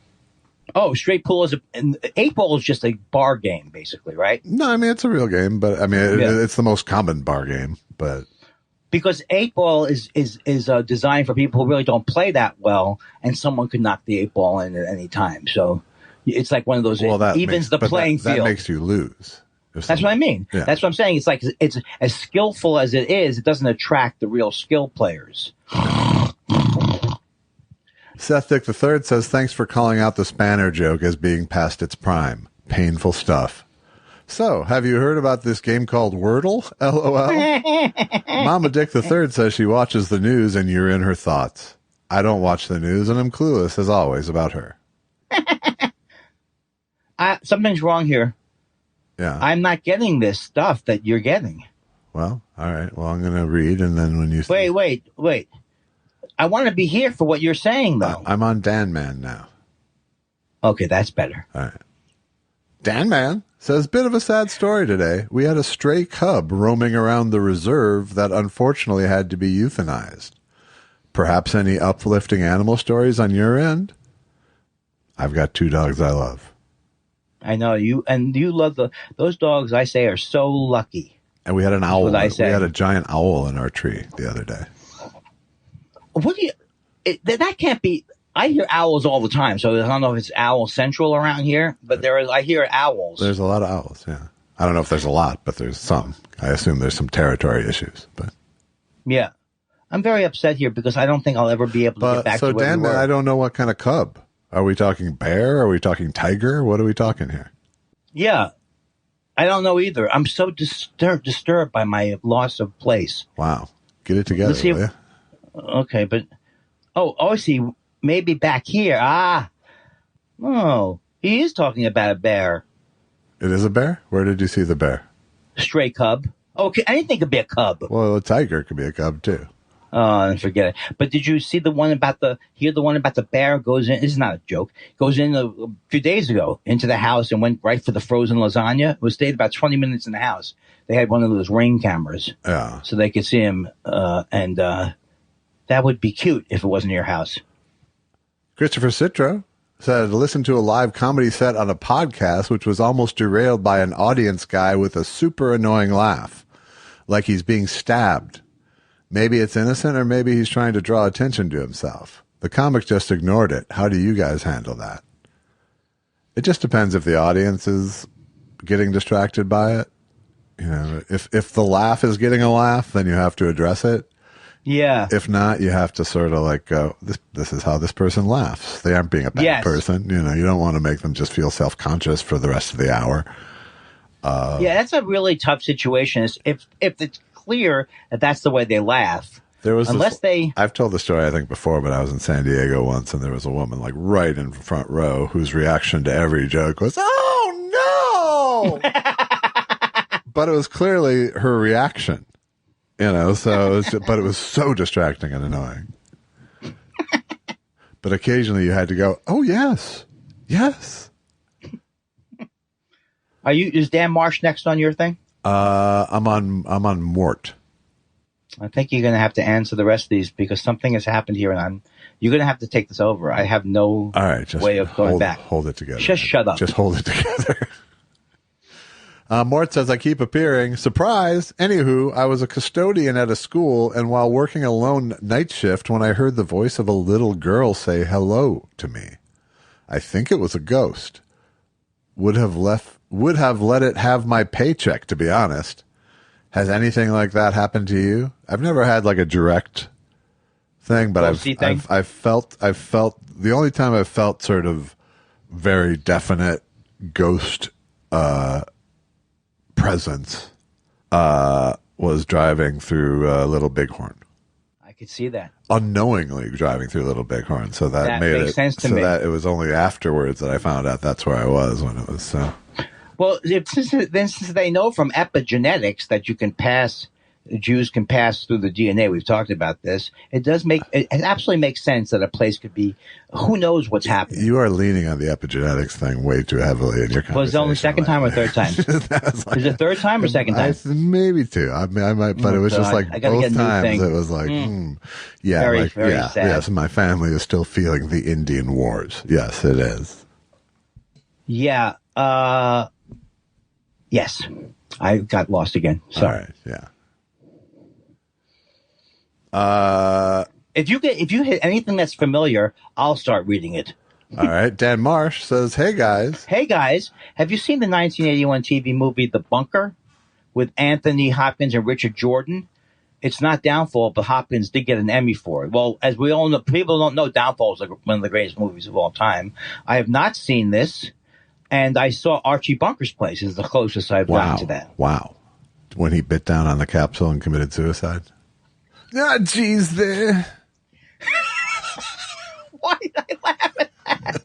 C: Oh, straight pool is 8-ball is just a bar game, basically, right?
B: No, I mean it's a real game, but I mean it's the most common bar game, but.
C: Because 8-ball is designed for people who really don't play that well, and someone could knock the 8-ball in at any time. So it's like one of those evens the playing field.
B: That makes you lose.
C: That's what I mean. Yeah. That's what I'm saying. It's like it's as skillful as it is. It doesn't attract the real skill players.
B: Seth Dick III says, "Thanks for calling out the spanner joke as being past its prime. Painful stuff." So, have you heard about this game called Wordle? LOL. Mama Dick III says she watches the news and you're in her thoughts. I don't watch the news and I'm clueless as always about her.
C: Something's wrong here.
B: Yeah.
C: I'm not getting this stuff that you're getting.
B: Well, all right. Well, I'm going to read and then when you...
C: Wait. I want to be here for what you're saying, though.
B: I'm on Dan Man now.
C: Okay, that's better.
B: All right. Dan Man says, bit of a sad story today. We had a stray cub roaming around the reserve that unfortunately had to be euthanized. Perhaps any uplifting animal stories on your end? I've got 2 dogs I love.
C: I know you love those dogs. I say are so lucky.
B: And we had an owl. We had a giant owl in our tree the other day.
C: What do you? That can't be. I hear owls all the time, so I don't know if it's owl central around here, but I hear owls.
B: There's a lot of owls, yeah. I don't know if there's a lot, but there's some. I assume there's some territory issues, but.
C: Yeah. I'm very upset here because I don't think I'll ever be able to get back to where we were.
B: So, Dan, I don't know what kind of cub. Are we talking bear? Are we talking tiger? What are we talking here?
C: Yeah. I don't know either. I'm so disturbed by my loss of place.
B: Wow. Get it together, will you?
C: Okay, but... I see. Maybe back here. Oh, he is talking about a bear.
B: It is a bear? Where did you see the bear?
C: Stray cub. Okay, anything could be a cub.
B: Well, a tiger could be a cub, too.
C: Forget it. But did you see the one about the bear goes in? This is not a joke. Goes in a few days ago into the house and went right for the frozen lasagna. It was stayed about 20 minutes in the house. They had one of those Ring cameras.
B: Yeah.
C: So they could see him. And that would be cute if it wasn't your house.
B: Christopher Citro said, listen to a live comedy set on a podcast, which was almost derailed by an audience guy with a super annoying laugh. Like he's being stabbed. Maybe it's innocent or maybe he's trying to draw attention to himself. The comic just ignored it. How do you guys handle that? It just depends if the audience is getting distracted by it. You know, if the laugh is getting a laugh, then you have to address it.
C: Yeah.
B: If not, you have to sort of like go, this is how this person laughs. They aren't being a bad person. You know, you don't want to make them just feel self-conscious for the rest of the hour.
C: Yeah, that's a really tough situation. If it's clear that that's the way they laugh. I've told the story, I think, before, but I was in San Diego once, and there was a woman like right in front row whose reaction to every joke was, "Oh no!" But it was clearly her reaction, you know. So, but it was so distracting and annoying. But occasionally, you had to go, "Oh yes, yes." Is Dan Marsh next on your thing?
B: I'm on Mort.
C: I think you're going to have to answer the rest of these because something has happened here, and you're going to have to take this over. I have no way of going back.
B: Hold it together.
C: Just shut up.
B: Just hold it together. Mort says, I keep appearing. Surprise! Anywho, I was a custodian at a school, and while working a lone night shift, when I heard the voice of a little girl say hello to me, I think it was a ghost. Would have let it have my paycheck, to be honest. Has anything like that happened to you? I've never had like a direct thing, but I've felt the only time I've felt sort of very definite ghost presence was driving through Little Bighorn.
C: I could see that.
B: Unknowingly driving through Little Bighorn, so that made
C: makes
B: it
C: sense to
B: so
C: me.
B: that it was only afterwards that I found out that's where I was when it was so.
C: Well, since they know from epigenetics that Jews can pass through the DNA. We've talked about this. It absolutely makes sense that a place could be. Who knows what's happening?
B: You are leaning on the epigenetics thing way too heavily in your conversation.
C: Was it only second time or third time? Is it third time or second time?
B: Maybe two. I might, but it was just like both times. It was like, yeah,
C: very sad.
B: Yes. My family is still feeling the Indian Wars. Yes, it is.
C: Yeah. Yes, I got lost again. Sorry.
B: All right. Yeah.
C: If you hit anything that's familiar, I'll start reading it.
B: All right. Dan Marsh says, "Hey guys,
C: have you seen the 1981 TV movie The Bunker with Anthony Hopkins and Richard Jordan? It's not Downfall, but Hopkins did get an Emmy for it. Well, as we all know, people don't know Downfall is like one of the greatest movies of all time. I have not seen this, and I saw Archie Bunker's Place is the closest I've gotten to that.
B: Wow. When he bit down on the capsule and committed suicide. Ah, geez, there.
C: Why did I laugh at that?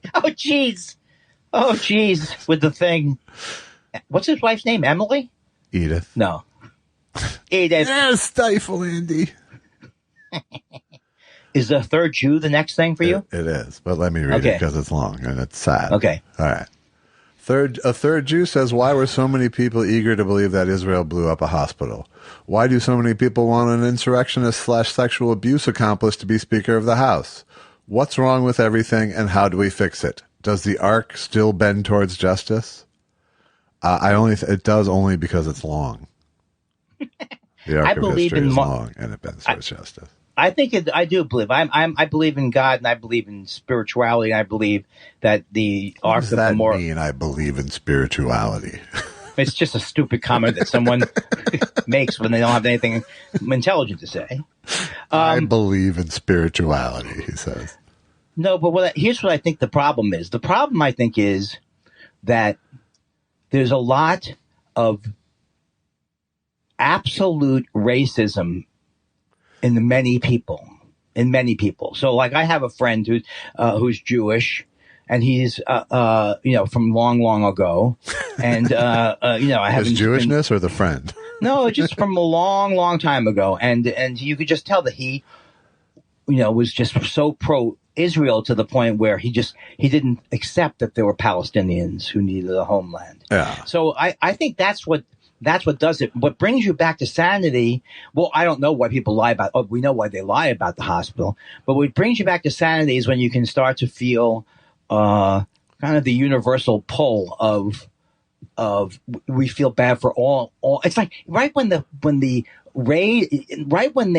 C: Oh, jeez. With the thing. What's his wife's name? Emily?
B: Edith.
C: No. Edith.
B: Yeah, stifle, Andy.
C: Is the third Jew the next thing for you?
B: It is, but let me read it because it's long and it's sad.
C: Okay.
B: All right. A third Jew says, why were so many people eager to believe that Israel blew up a hospital? Why do so many people want an insurrectionist/sexual abuse accomplice to be Speaker of the House? What's wrong with everything, and how do we fix it? Does the arc still bend towards justice? It does only because it's long. The arc of history is long, and it bends towards justice.
C: I think I do believe. I believe in God, and I believe in spirituality. And I believe that the arc of the moral.
B: What does that mean? I believe in spirituality.
C: It's just a stupid comment that someone makes when they don't have anything intelligent to say.
B: I believe in spirituality, he says.
C: No, but here's what I think the problem is. The problem, I think, is that there's a lot of absolute racism in many people. So, like, I have a friend who's Jewish, and he's, from long ago. And, I have
B: his Jewishness or the friend?
C: No, just from a long time ago. And you could just tell that he, was just so pro-Israel to the point where he didn't accept that there were Palestinians who needed a homeland.
B: Yeah.
C: So I think that's what does it. What brings you back to sanity, well, I don't know why people lie about, we know why they lie about the hospital, but what brings you back to sanity is when you can start to feel kind of the universal pull of we feel bad for all. It's like right when they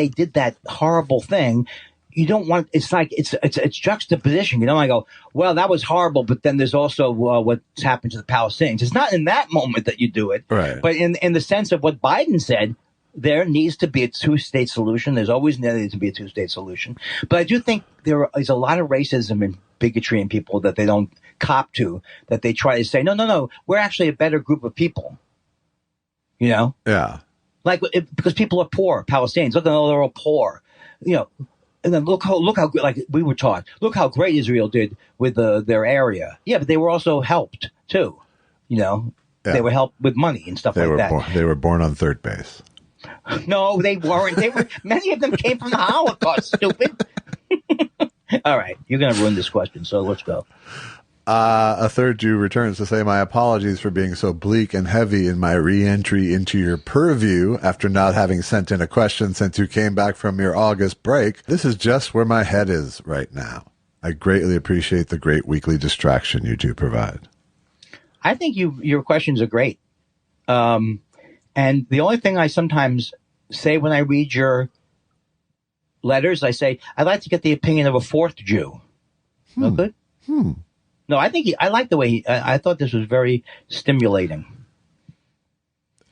C: did that horrible thing, you don't want. It's like it's juxtaposition. You don't want to go, well, that was horrible, but then there's also what's happened to the Palestinians. It's not in that moment that you do it,
B: right?
C: But in the sense of what Biden said, there needs to be a two-state solution. There's always needed to be a two-state solution. But I do think there is a lot of racism and bigotry in people that they don't cop to, that they try to say, no, we're actually a better group of people.
B: Yeah.
C: Like, because people are poor, Palestinians. Look, they're all poor. And then look how like we were taught. Look how great Israel did with their area. Yeah, but they were also helped too.
B: Yeah.
C: They were helped with money and stuff like that.
B: They were born on third base.
C: No, they weren't. Many of them came from the Holocaust. Stupid. All right, you're going to ruin this question, so let's go.
B: A third Jew returns to say, my apologies for being so bleak and heavy in my re-entry into your purview after not having sent in a question since you came back from your August break. This is just where my head is right now. I greatly appreciate the great weekly distraction you two provide.
C: I think your questions are great. And the only thing I sometimes say when I read your letters, I say, I'd like to get the opinion of a fourth Jew. No good? No, I think I like the way I thought this was very stimulating.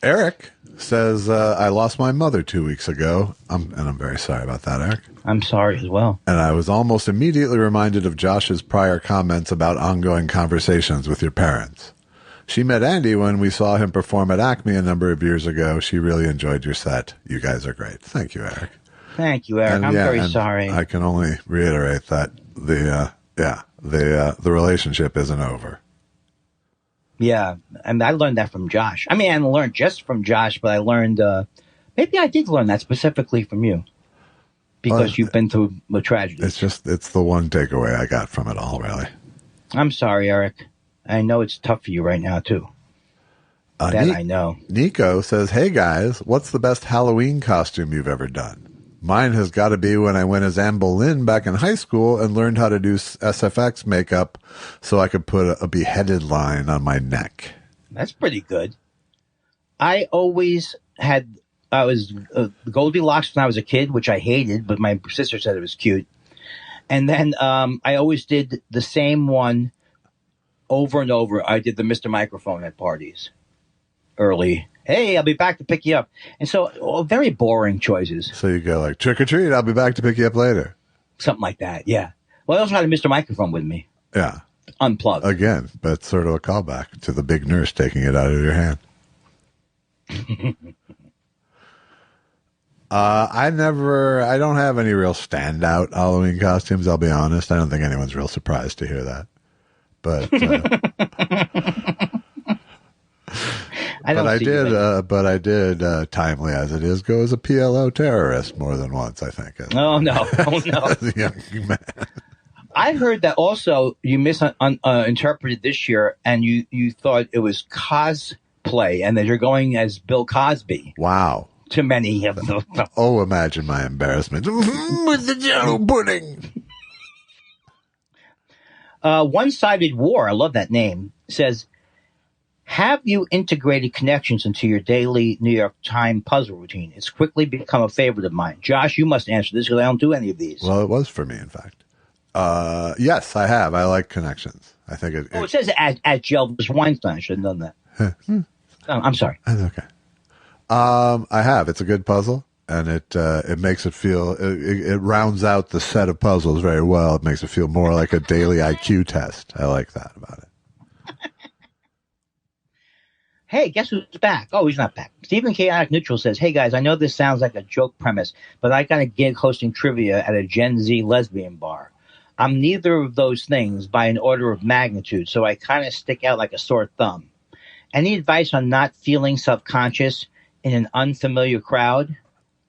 B: Eric says, I lost my mother 2 weeks ago. And I'm very sorry about that, Eric.
C: I'm sorry as well.
B: And I was almost immediately reminded of Josh's prior comments about ongoing conversations with your parents. She met Andy when we saw him perform at Acme a number of years ago. She really enjoyed your set. You guys are great. Thank you, Eric.
C: Thank you, Eric. I'm very sorry.
B: I can only reiterate that the relationship isn't over.
C: Yeah, and I learned that from Josh. I mean, I didn't learn just from Josh, but I learned, maybe I did learn that specifically from you. Because you've been through a tragedy.
B: It's the one takeaway I got from it all, really.
C: I'm sorry, Eric. I know it's tough for you right now, too. I know.
B: Nico says, hey, guys, what's the best Halloween costume you've ever done? Mine has got to be when I went as Anne Boleyn back in high school and learned how to do SFX makeup so I could put a beheaded line on my neck.
C: That's pretty good. I always had... I was Goldilocks when I was a kid, which I hated, but my sister said it was cute. And then I always did the same one over and over. I did the Mr. Microphone at parties early. Hey, I'll be back to pick you up. And so very boring choices.
B: So you go like, trick or treat, I'll be back to pick you up later.
C: Something like that, yeah. Well, I also had a Mr. Microphone with me.
B: Yeah.
C: Unplugged.
B: Again, but sort of a callback to the big nurse taking it out of your hand. I don't have any real standout Halloween costumes, I'll be honest. I don't think anyone's real surprised to hear that. But I did, timely as it is, go as a PLO terrorist more than once, I think.
C: Oh, no.
B: As a young man.
C: I heard that also you misinterpreted this year and you thought it was cosplay and that you're going as Bill Cosby.
B: Wow.
C: To many of them.
B: Oh, imagine my embarrassment. With the jello pudding.
C: One-Sided War, I love that name, says, have you integrated connections into your daily New York Times puzzle routine? It's quickly become a favorite of mine. Josh, you must answer this because I don't do any of these.
B: Well, it was for me, in fact. Yes, I have. I like connections. I think
C: it says at Elvis Weinstein. I should have done that. I'm sorry.
B: That's okay. I have. It's a good puzzle, and it makes it feel it rounds out the set of puzzles very well. It makes it feel more like a daily IQ test. I like that about it.
C: Hey, guess who's back? Oh, he's not back. Stephen Chaotic Neutral says, hey guys, I know this sounds like a joke premise, but I got a gig hosting trivia at a Gen Z lesbian bar. I'm neither of those things by an order of magnitude, so I kind of stick out like a sore thumb. Any advice on not feeling self-conscious in an unfamiliar crowd?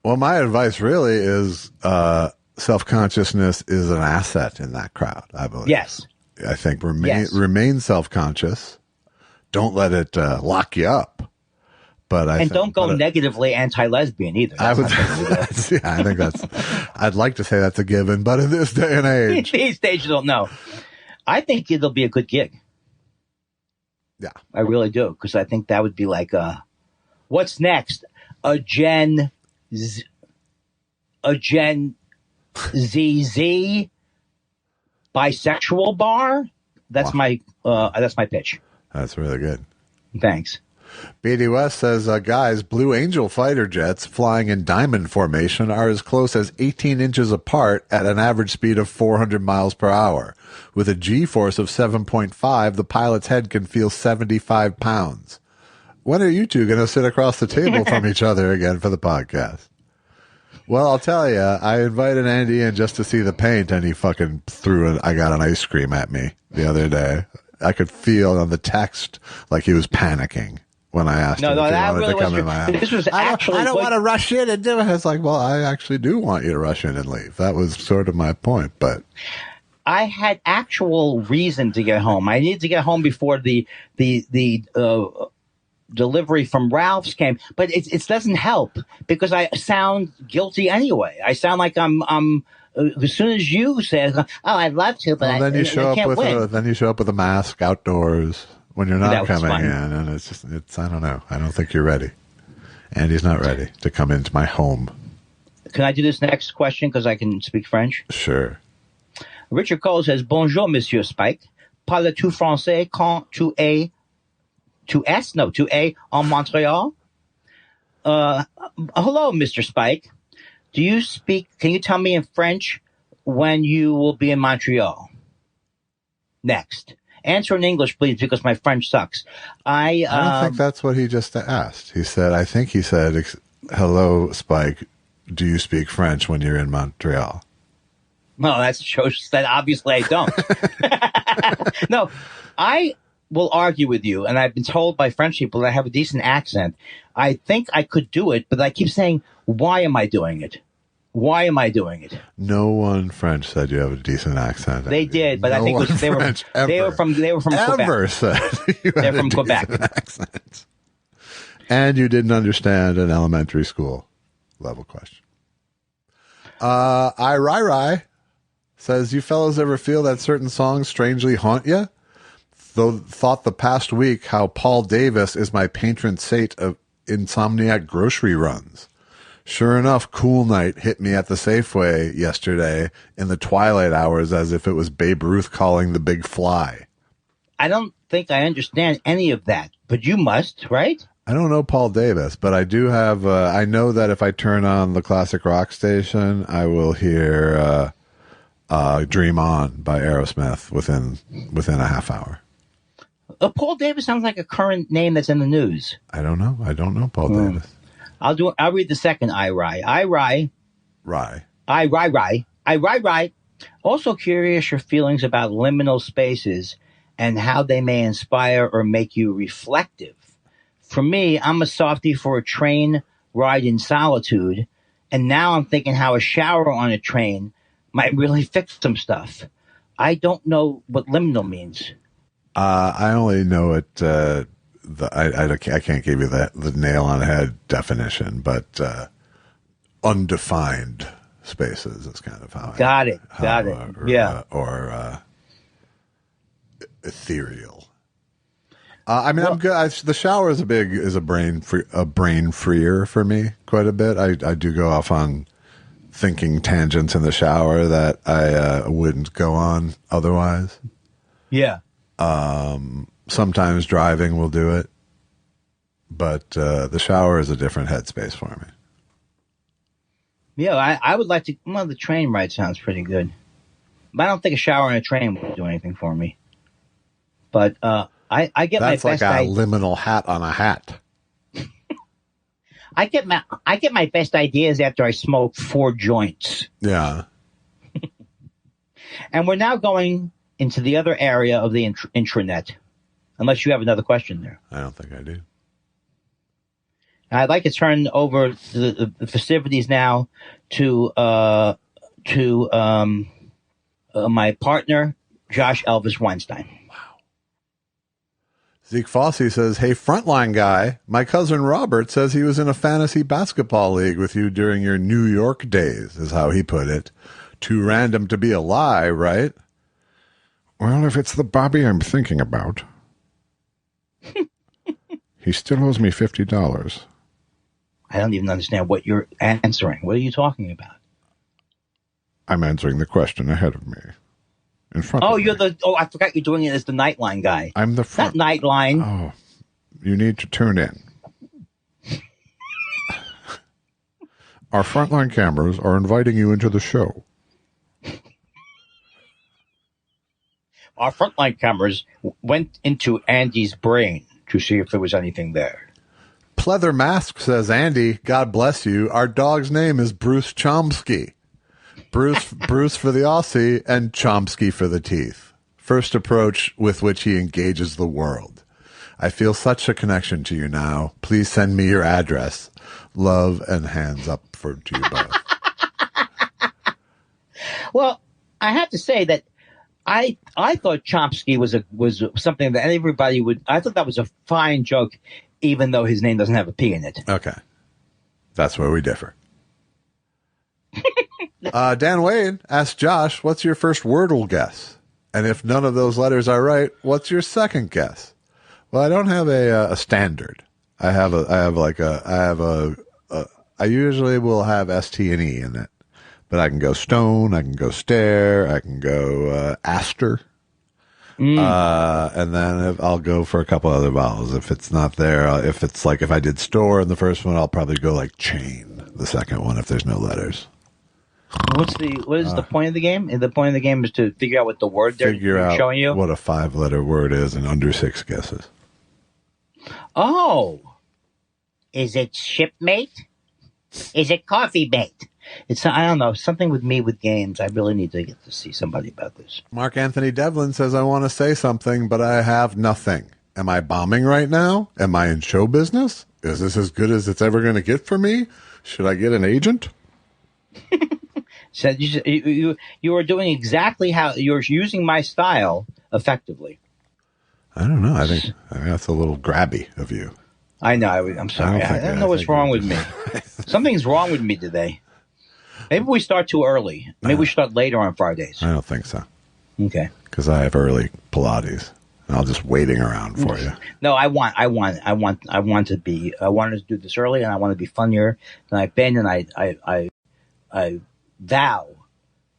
B: Well, my advice really is self-consciousness is an asset in that crowd, I believe.
C: Yes.
B: I think remain self-conscious. Don't let it lock you up. But
C: don't go negatively anti-lesbian either.
B: I think I'd like to say that's a given, but in this day and age.
C: These days you don't know. I think it'll be a good gig.
B: Yeah.
C: I really do, because I think that would be like what's next? A Gen ZZ bisexual bar? That's my pitch.
B: That's really good.
C: Thanks.
B: BD West says, guys, Blue Angel fighter jets flying in diamond formation are as close as 18 inches apart at an average speed of 400 miles per hour. With a G-force of 7.5, the pilot's head can feel 75 pounds. When are you two going to sit across the table from each other again for the podcast? Well, I'll tell you, I invited Andy in just to see the paint, and he fucking I got an ice cream at me the other day. I could feel on the text like he was panicking when I asked him if he wanted to come in my house.
C: This was actually
B: I don't want to rush in and do it. It's like, well, I actually do want you to rush in and leave. That was sort of my point, but
C: I had actual reason to get home. I needed to get home before the delivery from Ralph's came, but it doesn't help because I sound guilty anyway. I sound like I'm as soon as you say, "Oh, I'd love to," but
B: then you show up with a mask outdoors when you're not coming in, and it's I don't know. I don't think you're ready. Andy's not ready to come into my home.
C: Can I do this next question because I can speak French?
B: Sure.
C: Richard Cole says, "Bonjour, Monsieur Spike. Parles-tu français quand tu es en Montréal?" Hello, Mr. Spike. Can you tell me in French when you will be in Montreal? Next. Answer in English, please, because my French sucks.
B: I don't think that's what he just asked. He said, hello, Spike, do you speak French when you're in Montreal?
C: No, that shows that obviously I don't. No, I will argue with you, and I've been told by French people that I have a decent accent. I think I could do it, but I keep saying, why am I doing it? Why am I doing it?
B: No one French said you have a decent accent.
C: They did, but I think they were from Quebec.
B: Said you
C: They're
B: had
C: from
B: a
C: Quebec.
B: decent accent. And you didn't understand an elementary school level question. I says, you fellows ever feel that certain songs strangely haunt you? Thought the past week how Paul Davis is my patron saint of insomniac grocery runs. Sure enough, Cool Night hit me at the Safeway yesterday in the twilight hours as if it was Babe Ruth calling the big fly.
C: I don't think I understand any of that, but you must, right?
B: I don't know Paul Davis, but I do have, I know that if I turn on the classic rock station, I will hear Dream On by Aerosmith within a half hour.
C: Paul Davis sounds like a current name that's in the news.
B: I don't know. I don't know Paul Davis.
C: I'll read the second I-Rye. Also curious your feelings about liminal spaces and how they may inspire or make you reflective. For me, I'm a softie for a train ride in solitude, and now I'm thinking how a shower on a train might really fix some stuff. I don't know what liminal means.
B: I only know it. I can't give you the nail on the head definition, but undefined spaces is kind of how.
C: Got it. Yeah.
B: Or ethereal. I'm good. The shower is a brain freer for me quite a bit. I do go off on thinking tangents in the shower that I wouldn't go on otherwise.
C: Yeah.
B: Sometimes driving will do it, but the shower is a different headspace for me.
C: Yeah, I would like to. Well, the train ride sounds pretty good, but I don't think a shower in a train would do anything for me. But I get
B: that's
C: my
B: like
C: best.
B: a liminal hat on a hat.
C: I get my best ideas after I smoke 4 joints.
B: Yeah.
C: And we're now going into the other area of the intranet, unless you have another question there.
B: I don't think I do.
C: I'd like to turn over the festivities now to my partner, Josh Elvis Weinstein.
B: Wow. Zeke Fossey says, hey, frontline guy, my cousin Robert says he was in a fantasy basketball league with you during your New York days, is how he put it. Too random to be a lie, right? Well, if it's the Bobby I'm thinking about, he still owes me $50.
C: I don't even understand what you're answering. What are you talking about?
B: I'm answering the question ahead of me. In front of me.
C: I forgot you're doing it as the Nightline guy.
B: I'm the front.
C: Not Nightline.
B: Oh, you need to tune in. Our frontline cameras are inviting you into the show.
C: Our frontline cameras went into Andy's brain to see if there was anything there.
B: Pleather Mask says, Andy, God bless you. Our dog's name is Bruce Chomsky. Bruce for the Aussie and Chomsky for the teeth. First approach with which he engages the world. I feel such a connection to you now. Please send me your address. Love and hands up to you both.
C: Well, I have to say that I thought Chomsky was something that everybody would. I thought that was a fine joke, even though his name doesn't have a P in it.
B: Okay, that's where we differ. Dan Wade asked Josh, "What's your first Wordle guess?" And if none of those letters are right, what's your second guess? Well, I don't have a standard. I usually will have ST and E in it. But I can go stone, I can go stare, I can go aster. And then I'll go for a couple other vowels. If it's not there, if it's like if I did store in the first one, I'll probably go like chain the second one if there's no letters.
C: What is the point of the game? The point of the game is to figure out what the word they're showing you.
B: What a 5-letter word is in under 6 guesses.
C: Oh, is it shipmate? Is it coffee mate? I don't know, something with me with games. I really need to get to see somebody about this.
B: Mark Anthony Devlin says, I want to say something, but I have nothing. Am I bombing right now? Am I in show business? Is this as good as it's ever going to get for me? Should I get an agent?
C: So you are doing exactly how you're using my style effectively.
B: I don't know. I think that's a little grabby of you.
C: I know. I'm sorry. I don't know what's wrong with me. Something's wrong with me today. Maybe we start too early. Maybe we start later on Fridays.
B: I don't think so.
C: Okay.
B: Because I have early Pilates. And I'll just waiting around for you.
C: No, I want to do this early, and I want to be funnier than I've been, and I vow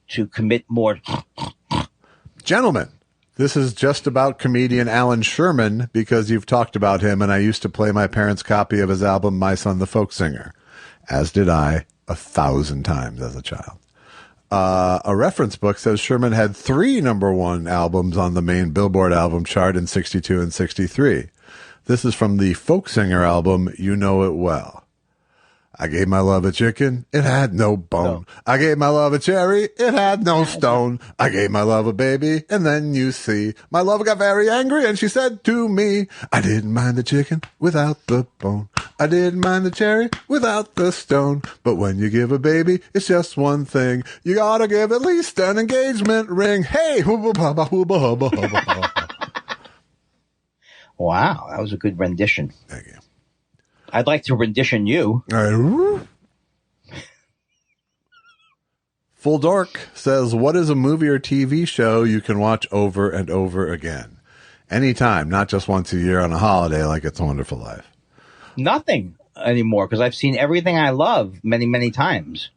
C: to commit more.
B: Gentlemen, this is just about comedian Alan Sherman because you've talked about him, and I used to play my parents' copy of his album, My Son the Folk Singer, as did I 1,000 times as a child. A reference book says Sherman had 3 number 1 albums on the main Billboard album chart in 62 and 63. This is from the folk singer album, You Know It Well. I gave my love a chicken, it had no bone. No. I gave my love a cherry, it had no stone. I gave my love a baby, and then you see, my love got very angry, and she said to me, I didn't mind the chicken without the bone. I didn't mind the cherry without the stone. But when you give a baby, it's just one thing. You gotta give at least an engagement ring. Hey, hooba hubba hooba hubba hubba hubba.
C: Wow, that was a good rendition.
B: Thank you.
C: I'd like to rendition you.
B: Full Dork says, what is a movie or TV show you can watch over and over again? Anytime, not just once a year on a holiday like It's a Wonderful Life.
C: Nothing anymore, because I've seen everything I love many, many times.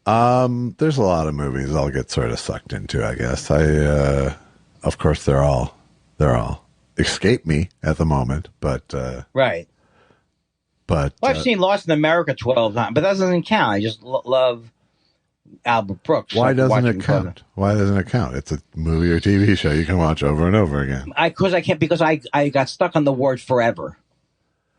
B: There's a lot of movies I'll get sort of sucked into, I guess. Of course, they're all escape me at the moment, but
C: right.
B: But
C: I've seen Lost in America 12 times, but that doesn't count. I just love Albert Brooks.
B: Why doesn't it count? Why doesn't it count? It's a movie or TV show you can watch over and over again.
C: Because I got stuck on the word forever,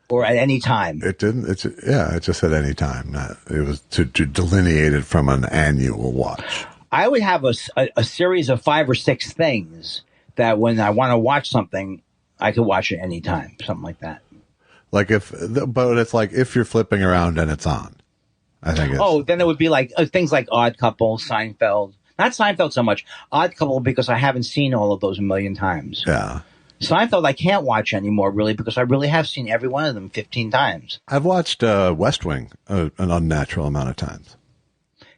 C: or at any time.
B: It didn't. It just said any time. It was to delineate it from an annual watch.
C: I would have a series of 5 or 6 things that when I want to watch something, I could watch it anytime. Something like that.
B: But it's like if you're flipping around and it's on, I think.
C: Then it would be like things like Odd Couple, Seinfeld. Not Seinfeld so much. Odd Couple because I haven't seen all of those a million times.
B: Yeah.
C: Seinfeld I can't watch anymore really because I really have seen every one of them 15 times.
B: I've watched West Wing an unnatural amount of times.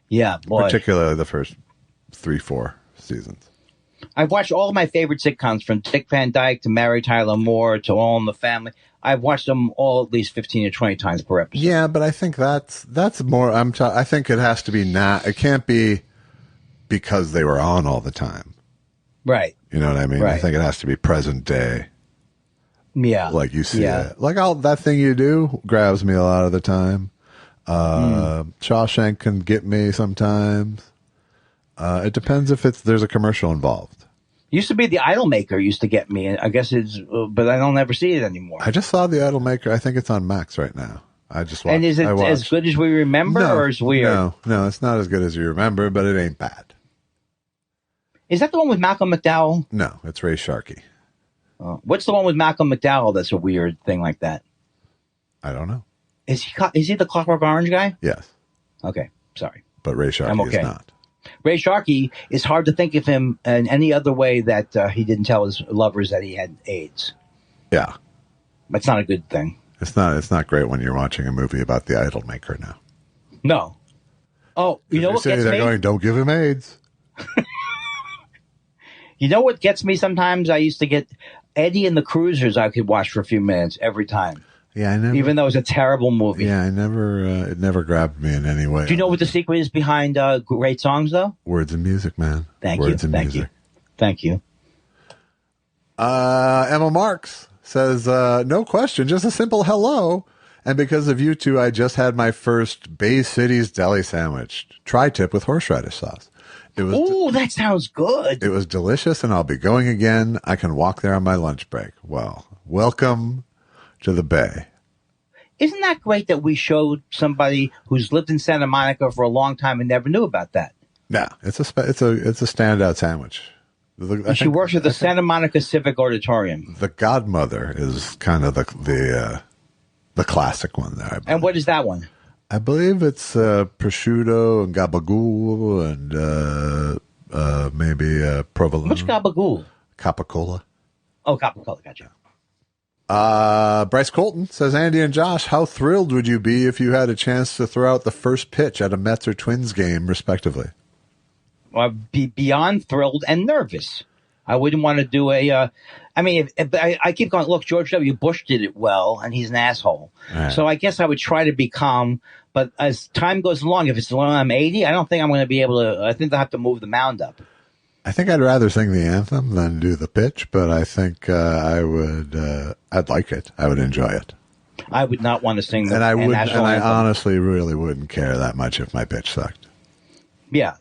C: Yeah, boy.
B: Particularly the first 3-4 seasons.
C: I've watched all of my favorite sitcoms from Dick Van Dyke to Mary Tyler Moore to All in the Family. I've watched them all at least 15 or 20 times per episode.
B: Yeah, but I think that's more. I think it has to be it can't be because they were on all the time.
C: Right.
B: You know what I mean?
C: Right.
B: I think it has to be present day.
C: Yeah.
B: Like you see it. Like that thing you do grabs me a lot of the time. Shawshank can get me sometimes. It depends if there's a commercial involved.
C: Used to be the Idolmaker used to get me. I guess but I don't ever see it anymore.
B: I just saw the Idolmaker. I think it's on Max right now. I just watched.
C: And is it as good as we remember, or is it weird?
B: No, it's not as good as you remember, but it ain't bad.
C: Is that the one with Malcolm McDowell?
B: No, it's Ray Sharkey.
C: What's the one with Malcolm McDowell that's a weird thing like that?
B: I don't know.
C: Is he the Clockwork Orange guy?
B: Yes.
C: Okay, sorry.
B: But Ray Sharkey is not.
C: Ray Sharkey, is hard to think of him in any other way that he didn't tell his lovers that he had AIDS.
B: Yeah.
C: That's not a good thing.
B: It's not great when you're watching a movie about the Idolmaker now.
C: No. Oh, you know what gets me?
B: They're going, don't give him AIDS.
C: You know what gets me sometimes? I used to get Eddie and the Cruisers I could watch for a few minutes every time.
B: Yeah, I never.
C: Even though it was a terrible movie.
B: Yeah, it never grabbed me in any way.
C: Do you know what the secret is behind great songs, though?
B: Words and music, man.
C: Thank
B: Words
C: you.
B: and
C: Thank
B: music.
C: you. Thank you.
B: Emma Marks says, no question, just a simple hello. And because of you two, I just had my first Bay City's deli sandwich. Tri-tip with horseradish sauce.
C: Ooh, that sounds good.
B: It was delicious, and I'll be going again. I can walk there on my lunch break. Well, welcome to the Bay.
C: Isn't that great that we showed somebody who's lived in Santa Monica for a long time and never knew about that?
B: Yeah, it's a standout sandwich.
C: She works at the Santa Monica Civic Auditorium.
B: The Godmother is kind of the classic one there.
C: And what is that one?
B: I believe it's prosciutto and gabagool and maybe provolone.
C: Which gabagool?
B: Capicola.
C: Oh, Capicola, gotcha.
B: Bryce Colton says, Andy and Josh, how thrilled would you be if you had a chance to throw out the first pitch at a Mets or Twins game, respectively?
C: Well, I'd be beyond thrilled and nervous. I wouldn't want to do I keep going, look, George W. Bush did it well, and he's an asshole.
B: Right.
C: So I guess I would try to be calm. But as time goes along, if it's when I'm 80, I don't think I'm going to be able to. I think they'll have to move the mound up.
B: I think I'd rather sing the anthem than do the pitch, but I think I would. I'd like it. I would enjoy it.
C: I would not want to sing the
B: national
C: anthem.
B: I honestly really wouldn't care that much if my pitch sucked.
C: Yeah.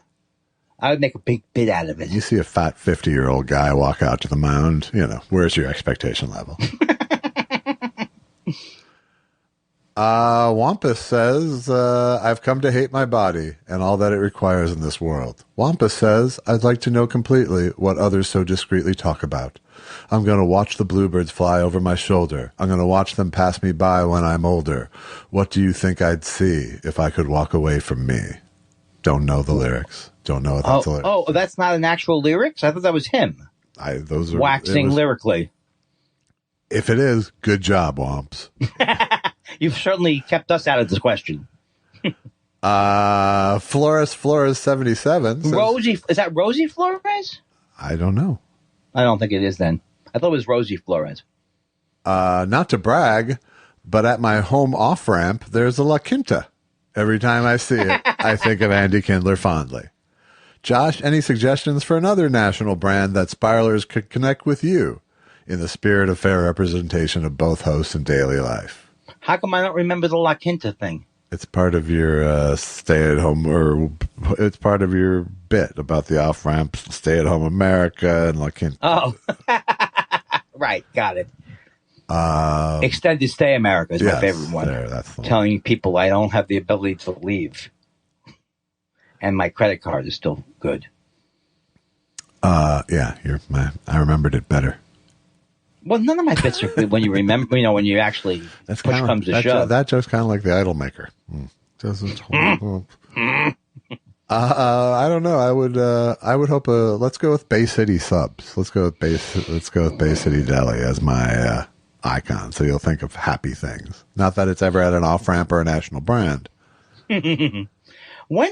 C: I would make a big bit out of it.
B: You see a fat 50-year-old guy walk out to the mound, where's your expectation level? Wampus says, I've come to hate my body and all that it requires in this world. Wampus says, I'd like to know completely what others so discreetly talk about. I'm going to watch the bluebirds fly over my shoulder. I'm going to watch them pass me by when I'm older. What do you think I'd see if I could walk away from me? Don't know the lyrics. Don't know what that's the lyrics.
C: Oh, that's not an actual lyrics? I thought that was him.
B: Those are
C: waxing lyrically.
B: If it is, good job, Womps.
C: You've certainly kept us out of this question.
B: Flores 77 says,
C: Rosie, is that Rosie Flores?
B: I don't know.
C: I don't think it is then. I thought it was Rosie Flores.
B: Not to brag, but at my home off-ramp, there's a La Quinta. Every time I see it, I think of Andy Kindler fondly. Josh, any suggestions for another national brand that spiralers could connect with you in the spirit of fair representation of both hosts and daily life?
C: How come I don't remember the La Quinta thing?
B: It's part of your stay-at-home, or it's part of your bit about the off-ramps, stay-at-home America and La Quinta.
C: Oh, right, got it. Extended Stay America is my favorite one.
B: That's the
C: Telling people I don't have the ability to leave. And my credit card is still good.
B: Yeah, I remembered it better.
C: Well, none of my bits are good when you remember, when you actually push comes to shove.
B: That joke's kind of like the Idol Maker. I don't know. I would hope. Let's go with Bay City subs. Let's go with Bay City Deli as my icon. So you'll think of happy things. Not that it's ever at an off ramp or a national brand.
C: Why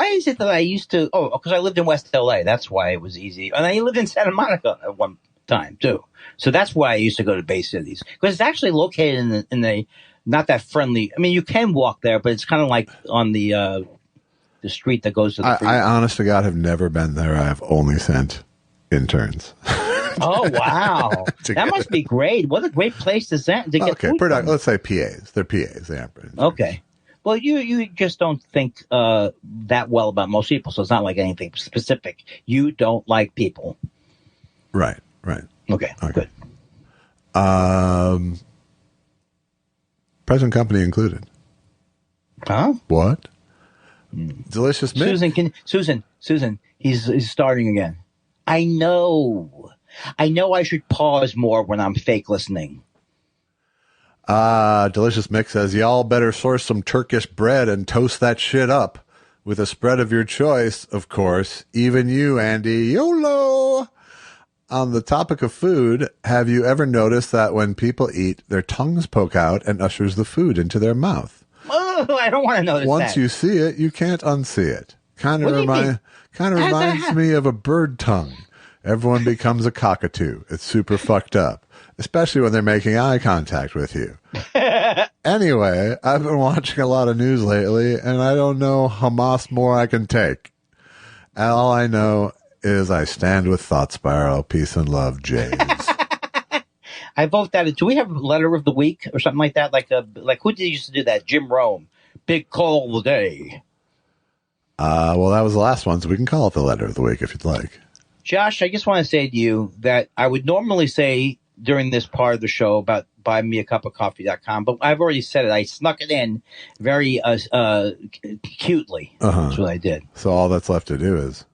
C: is it that I used to, because I lived in West LA. That's why it was easy. And I lived in Santa Monica at one time too. So that's why I used to go to Bay Cities. Because it's actually located in the not that friendly. I mean, you can walk there, but it's kind of like on the street that goes to the freeway.
B: I honest to God have never been there. I have only sent interns.
C: Oh, wow. That must be great. What a great place to get food from.
B: Let's say PAs. They're PAs. They aren't interns.
C: Okay. Well, you just don't think that well about most people, so it's not like anything specific. You don't like people.
B: Right.
C: Okay, good.
B: Present company included.
C: Huh?
B: What? Delicious mint.
C: Susan, he's starting again. I know I should pause more when I'm fake listening.
B: Delicious Mix says, y'all better source some Turkish bread and toast that shit up with a spread of your choice, of course. Even you, Andy. YOLO! On the topic of food, have you ever noticed that when people eat, their tongues poke out and ushers the food into their mouth?
C: Oh, I don't want to notice that.
B: Once you see it, you can't unsee it. Kind of reminds me of a bird tongue. Everyone becomes a cockatoo. It's super fucked up. Especially when they're making eye contact with you. Anyway, I've been watching a lot of news lately, and I don't know how much more I can take. All I know is I stand with Thought Spiral, peace and love, Jays.
C: I vote that. Do we have a letter of the week or something like that? Like who did used to do that? Jim Rome. Big call of the day.
B: Well, that was the last one, so we can call it the letter of the week if you'd like.
C: Josh, I just want to say to you that I would normally say during this part of the show about buymeacupofcoffee.com, but I've already said it. I snuck it in very cutely. That's what I did.
B: So all that's left to do is...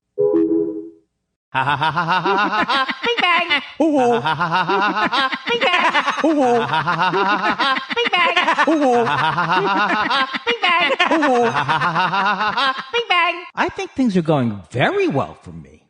E: Ha ha ha ha ha ha ha! Bing bang! Ooh! Ha ha ha ha ha ha! Bing bang! Ooh! Ha ha ha ha ha ha! Bing bang! Ooh! Ha ha ha ha ha ha! Bing bang! Ooh! Ha ha ha ha ha ha! Bing bang! I think things are going very well for me.